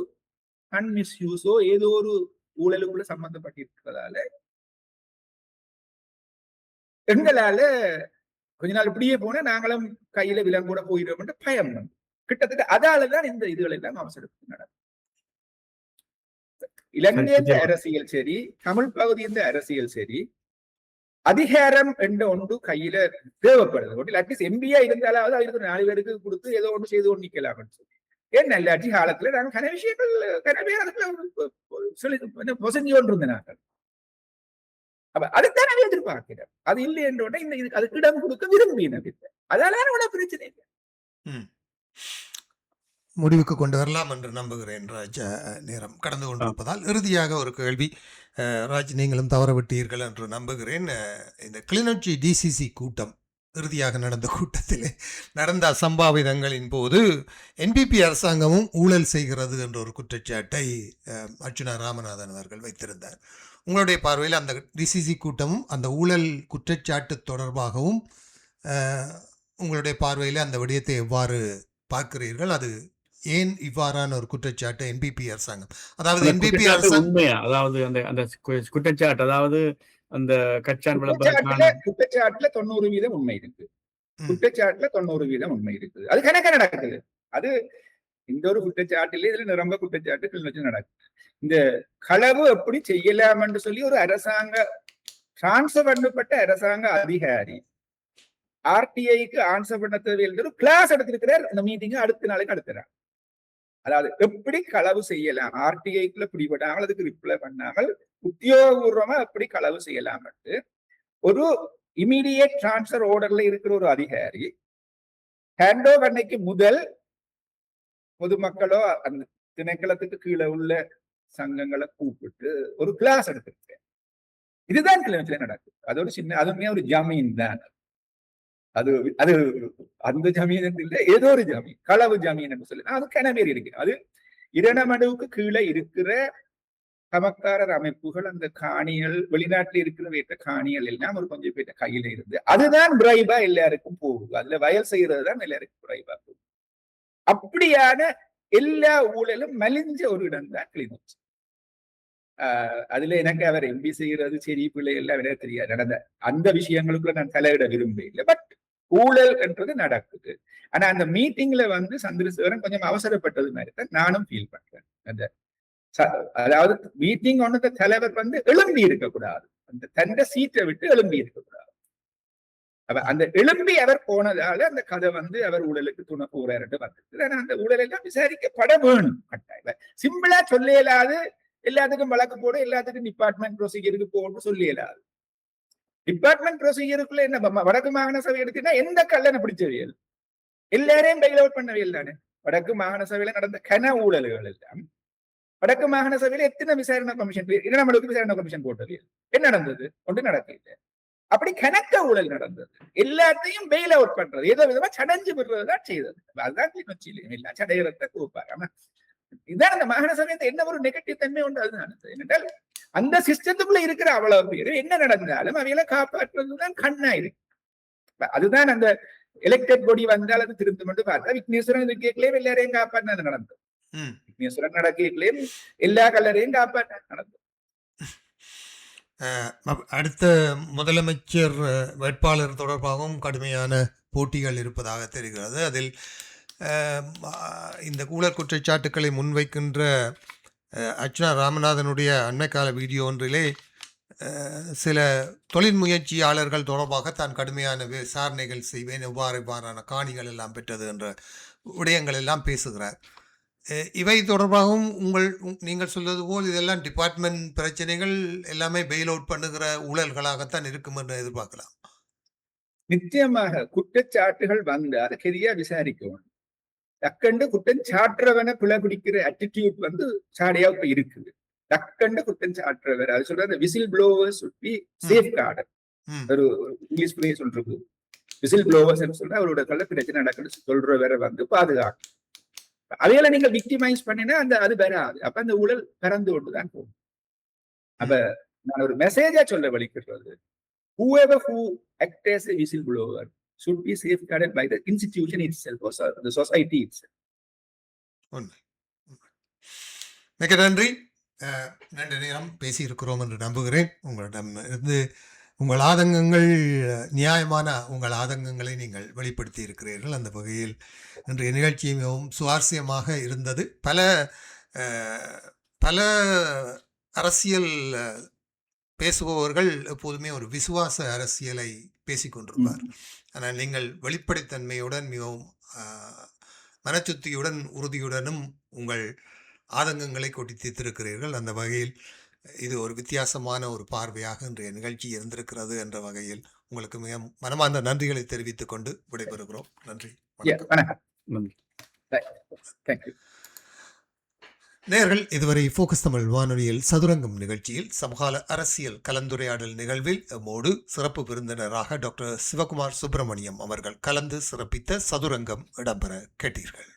மிஸ்யூஸோ ஏதோ ஒரு ஊழலுக்குள்ள சம்பந்தப்பட்டிருக்கிறதால எங்களால கொஞ்ச நாள் இப்படியே போனா நாங்களும் கையில விலங்கூட போயிடும் பயம். கிட்டத்தட்ட அதாலதான் இந்த இதுகள் எல்லாம் அவசரத்துக்கு நடக்கும். இலங்கை அரசியல் சரி, தமிழ் பகுதியின் அரசியல் சரி, அதிகாரம் என்ற ஒன்று கையில தேவைப்படுது. அட்லீஸ்ட் எம்பியா இருந்தாலாவது அவருக்கு 4 பேருக்கு கொடுத்து ஏதோ ஒன்று செய்து கொண்டு நிக்கலாம் சொல்லி. ஏன் நல்லாட்சி காலத்துல நாங்க கன விஷயங்கள் சொல்லி பொசஞ்சி கொண்டிருந்த நாங்கள். அப்ப அதுதான் நாங்கள் எதிர்பார்க்கிறோம். அது இல்லை என்ற அதுக்கு இடம் கொடுக்க விரும்பினது. அதனால அவ்வளவு பிரச்சனை இல்லை. முடிவுக்கு கொண்டு வரலாம் என்று நம்புகிறேன் ராஜ். நேரம் கடந்து கொண்டிருப்பதால் இறுதியாக ஒரு கேள்வி. ராஜ், நீங்களும் தவறவிட்டீர்கள் என்று நம்புகிறேன். இந்த கிளிநொச்சி டிசிசி கூட்டம் இறுதியாக நடந்த கூட்டத்திலே நடந்த அசம்பாவிதங்களின் போது என்பிபி அரசாங்கமும் ஊழல் செய்கிறது என்ற ஒரு குற்றச்சாட்டை அர்ச்சுனா ராமநாதன் அவர்கள் வைத்திருந்தார். உங்களுடைய பார்வையில் அந்த டிசிசி கூட்டமும் அந்த ஊழல் குற்றச்சாட்டு தொடர்பாகவும் உங்களுடைய பார்வையில் அந்த விடயத்தை எவ்வாறு பார்க்கிறீர்கள்? அது ஏன் இவ்வாறான ஒரு குற்றச்சாட்டு என்பிபி அரசாங்கம், அதாவது என்பிபி அரசாங்கம் உண்மையா, அதாவது அந்த குற்றச்சாட்டு, அதாவது அந்த கச்சான் குற்றச்சாட்டுல 90% உண்மை இருக்கு. குற்றச்சாட்டுல 90% உண்மை இருக்குது. அது கணக்க நடக்குது. அது இந்த ஒரு குற்றச்சாட்டுல இதுல நிரம்ப குற்றச்சாட்டுகள் வச்சு நடக்குது. இந்த களவு எப்படி செய்யலாம் என்று சொல்லி ஒரு அரசாங்க டிரான்ஸ்பர் பண்ணப்பட்ட அரசாங்க அதிகாரி ஆர்டிஐக்கு ஆன்சர் பண்ண தேவையில் ஒரு கிளாஸ் எடுத்திருக்கிறார். இந்த மீட்டிங் அடுத்த நாளைக்கு அடுத்துறார். அதாவது எப்படி களவு செய்யலாம், ஆர்டிஐக்குள்ள பிடிபடாமல் அதுக்கு ரிப்ளை பண்ணாமல் உத்தியோகபூர்வமா எப்படி களவு செய்யலாம் ஒரு இமீடியட் டிரான்ஸ்பர் ஆர்டர்ல இருக்கிற ஒரு அதிகாரி ஹேண்ட் ஓவர் அன்னைக்கு முதல் பொதுமக்களோ அந்த திணைக்களத்துக்கு கீழே உள்ள சங்கங்களை கூப்பிட்டு ஒரு கிளாஸ் எடுத்திருக்கேன். இதுதான் கிளிநொச்சியில நடக்குது. அதோட சின்ன அதுவுமே ஒரு ஜமீன் தான். அது அது அந்த ஜமீன் இல்ல, ஏதோ ஒரு ஜமீன், களவு ஜமீன் என்று சொல்லி அது கிணவேறி இருக்கு. அது இரண்டமடுவுக்கு கீழே இருக்கிற சமக்காரர் அமைப்புகள் அந்த காணிகள் வெளிநாட்டில் இருக்கிற வைத்த காணிகள் எல்லாம் ஒரு கொஞ்சம் பேர்ட்ட கையில இருந்து அதுதான் பிரைபா எல்லாருக்கும் போகுது. அதுல வயல் செய்யறதுதான் எல்லாருக்கும் பிரைபா போகுது. அப்படியான எல்லா ஊழலும் மலிஞ்ச ஒரு இடம் தான் கிளிநொச்சி. அதுல எனக்கு அவர் எம்பி செய்யறது சரி பிள்ளை எல்லாம் விட தெரியாது. நடந்த அந்த விஷயங்களுக்குள்ள நான் தலையிட விரும்பல. பட் ஊழல் என்றது நடக்குது. ஆனா அந்த மீட்டிங்ல வந்து சந்திரசேகரன் கொஞ்சம் அவசரப்பட்டது மாதிரி தான் நானும் ஃபீல் பண்றேன். அந்த அதாவது மீட்டிங் ஒன்று தலைவர் வந்து எழும்பி இருக்கக்கூடாது, அந்த தண்ட சீட்டை விட்டு எழும்பி இருக்கக்கூடாது. அந்த எழும்பி அவர் போனதால அந்த கதை வந்து அவர் ஊழலுக்கு துணை போறாரு வந்தது. ஆனா அந்த ஊழல் எல்லாம் விசாரிக்கப்பட வேணும். கட்டாயம் சிம்பிளா சொல்ல இயலாது. எல்லாத்துக்கும் வழக்கு போட, எல்லாத்துக்கும் டிபார்ட்மெண்ட் ப்ரொசீஜருக்கு போட்டு சொல்ல இயலாது. டிபார்ட்மெண்ட் ப்ரொசீஜருக்குள்ள என்ன வடக்கு மாகாண சபை எடுத்துன்னா எந்த கல்லனை பிடிச்சவியல் எல்லாரையும் பெயில் அவுட் பண்ணவியல் தானே. வடக்கு மாகாண சபையில நடந்த கன ஊழல்கள் எல்லாம் வடக்கு மாகாண சபையில எத்தனை விசாரணை கமிஷன், இரண்டாம் விசாரணை கமிஷன் போட்டது என்ன நடந்தது? ஒன்று நடக்கல. அப்படி கணக்க ஊழல் நடந்தது. எல்லாத்தையும் பெயில் அவுட் பண்றது, ஏதோ விதமா சடைஞ்சு விடுறதுதான் செய்தது. அதுதான் கிளிநொச்சியிலும் எல்லாம் சடைகிறத கூப்பாரு. ஆனா இதுதான் அந்த மாகாண சபையத்தை என்ன ஒரு நெகட்டிவ் தன்மை உண்டு. அதுதான் என்னென்றால் அந்த சிஸ்டத்துக்குள்ள இருக்கிற அவ்வளவு பேர் என்ன நடந்தாலும் அவைகளை காப்பாற்றுறதுதான் கண்ணா இருக்கு. அதுதான் அந்த எலெக்டட் பாடி வந்தால் அது திருத்தம் என்று பார்த்தா விக்னேஸ்வரன் கேட்கலையும் எல்லாரையும் காப்பாற்றினது நடந்தது. விக்னேஸ்வரன் நடக்கலையும் எல்லா கல்லரையும் காப்பாற்ற நடந்தது. அடுத்த முதலமைச்சர் வேட்பாளர் தொடர்பாகவும் கடுமையான போட்டிகள் இருப்பதாக தெரிகிறது. அதில் இந்த ஊழல் குற்றச்சாட்டுக்களை முன்வைக்கின்ற அர்ச்சனா ராமநாதனுடைய அண்மைக்கால வீடியோ ஒன்றிலே சில தொழில் முயற்சியாளர்கள் தொடர்பாக தான் கடுமையான விசாரணைகள் செய்வேன், எவ்வாறான காணிகள் எல்லாம் பெற்றது என்ற விடயங்கள் எல்லாம் பேசுகிறார். இவை தொடர்பாகவும் நீங்கள் சொல்வது போல் இதெல்லாம் டிபார்ட்மெண்ட் பிரச்சனைகள் எல்லாமே பெயில் அவுட் பண்ணுகிற ஊழல்களாகத்தான் இருக்கும் என்று எதிர்பார்க்கலாம். நிச்சயமாக குற்றச்சாட்டுகள் வந்து அதை சரியா விசாரிக்கணும். டக்கண்டு குற்றம் சாட்டுறவனை பிழை பிடிக்கிற அட்டிடியூட் வந்து சாடையா இப்ப இருக்குது. டக்கண்டு குற்றம் சாட்டுறவர் அது சொல்ற விசில் ப்ளோவர்ஸ் சேஃப் கார்டு, ஒரு இங்கிலீஷ் சொல்றது விசில் ப்ளோவர்ஸ் சொல்ற அவரோட கள்ள பிரச்சனை நடக்குன்னு சொல்றவரை வந்து பாதுகாக்கும். அவையில நீங்க விக்டிமைஸ் பண்ணினா அந்த அது வராது. அப்ப அந்த ஊழல் பறந்து கொண்டுதான் போகும். அப்ப நான் ஒரு மெசேஜா சொல்ல வலிக்கிறது, whoever who act as a whistleblower should be safeguarded by the institution itself or the society itself. மிக நன்றி. நன்றி நேரம் பேசியிருக்கிறோம் என்று நம்புகிறேன். உங்களிடம் இருந்து உங்கள் ஆதங்கங்கள் நியாயமான உங்கள் ஆதங்கங்களை நீங்கள் வெளிப்படுத்தி இருக்கிறீர்கள். அந்த வகையில் இன்றைய நிகழ்ச்சி மிகவும் சுவாரஸ்யமாக இருந்தது. பல அரசியல் பேசுபவர்கள் எப்போதுமே ஒரு விசுவாச அரசியலை பேசிக்கொண்டிருப்பார். ஆனால் நீங்கள் வெளிப்படைத்தன்மையுடன் மிகவும் மனச்சுத்தியுடன் உறுதியுடனும் உங்கள் ஆதங்கங்களை கொட்டி தீர்த்திருக்கிறீர்கள். அந்த வகையில் இது ஒரு வித்தியாசமான ஒரு பார்வையாக இன்றைய நிகழ்ச்சி இருந்திருக்கிறது என்ற வகையில் உங்களுக்கு மிக மனமார்ந்த நன்றிகளை தெரிவித்துக் கொண்டு விடைபெறுகிறோம். நன்றி. நேயர்கள் இதுவரை ஃபோக்கஸ் தமிழ் வானொலியில் சதுரங்கம் நிகழ்ச்சியில் சமகால அரசியல் கலந்துரையாடல் நிகழ்வில் நம்மோடு சிறப்பு விருந்தினராக டாக்டர் சிவகுமார் சுப்பிரமணியம் அவர்கள் கலந்து சிறப்பித்த சதுரங்கம் இடம்பெற கேட்டீர்கள்.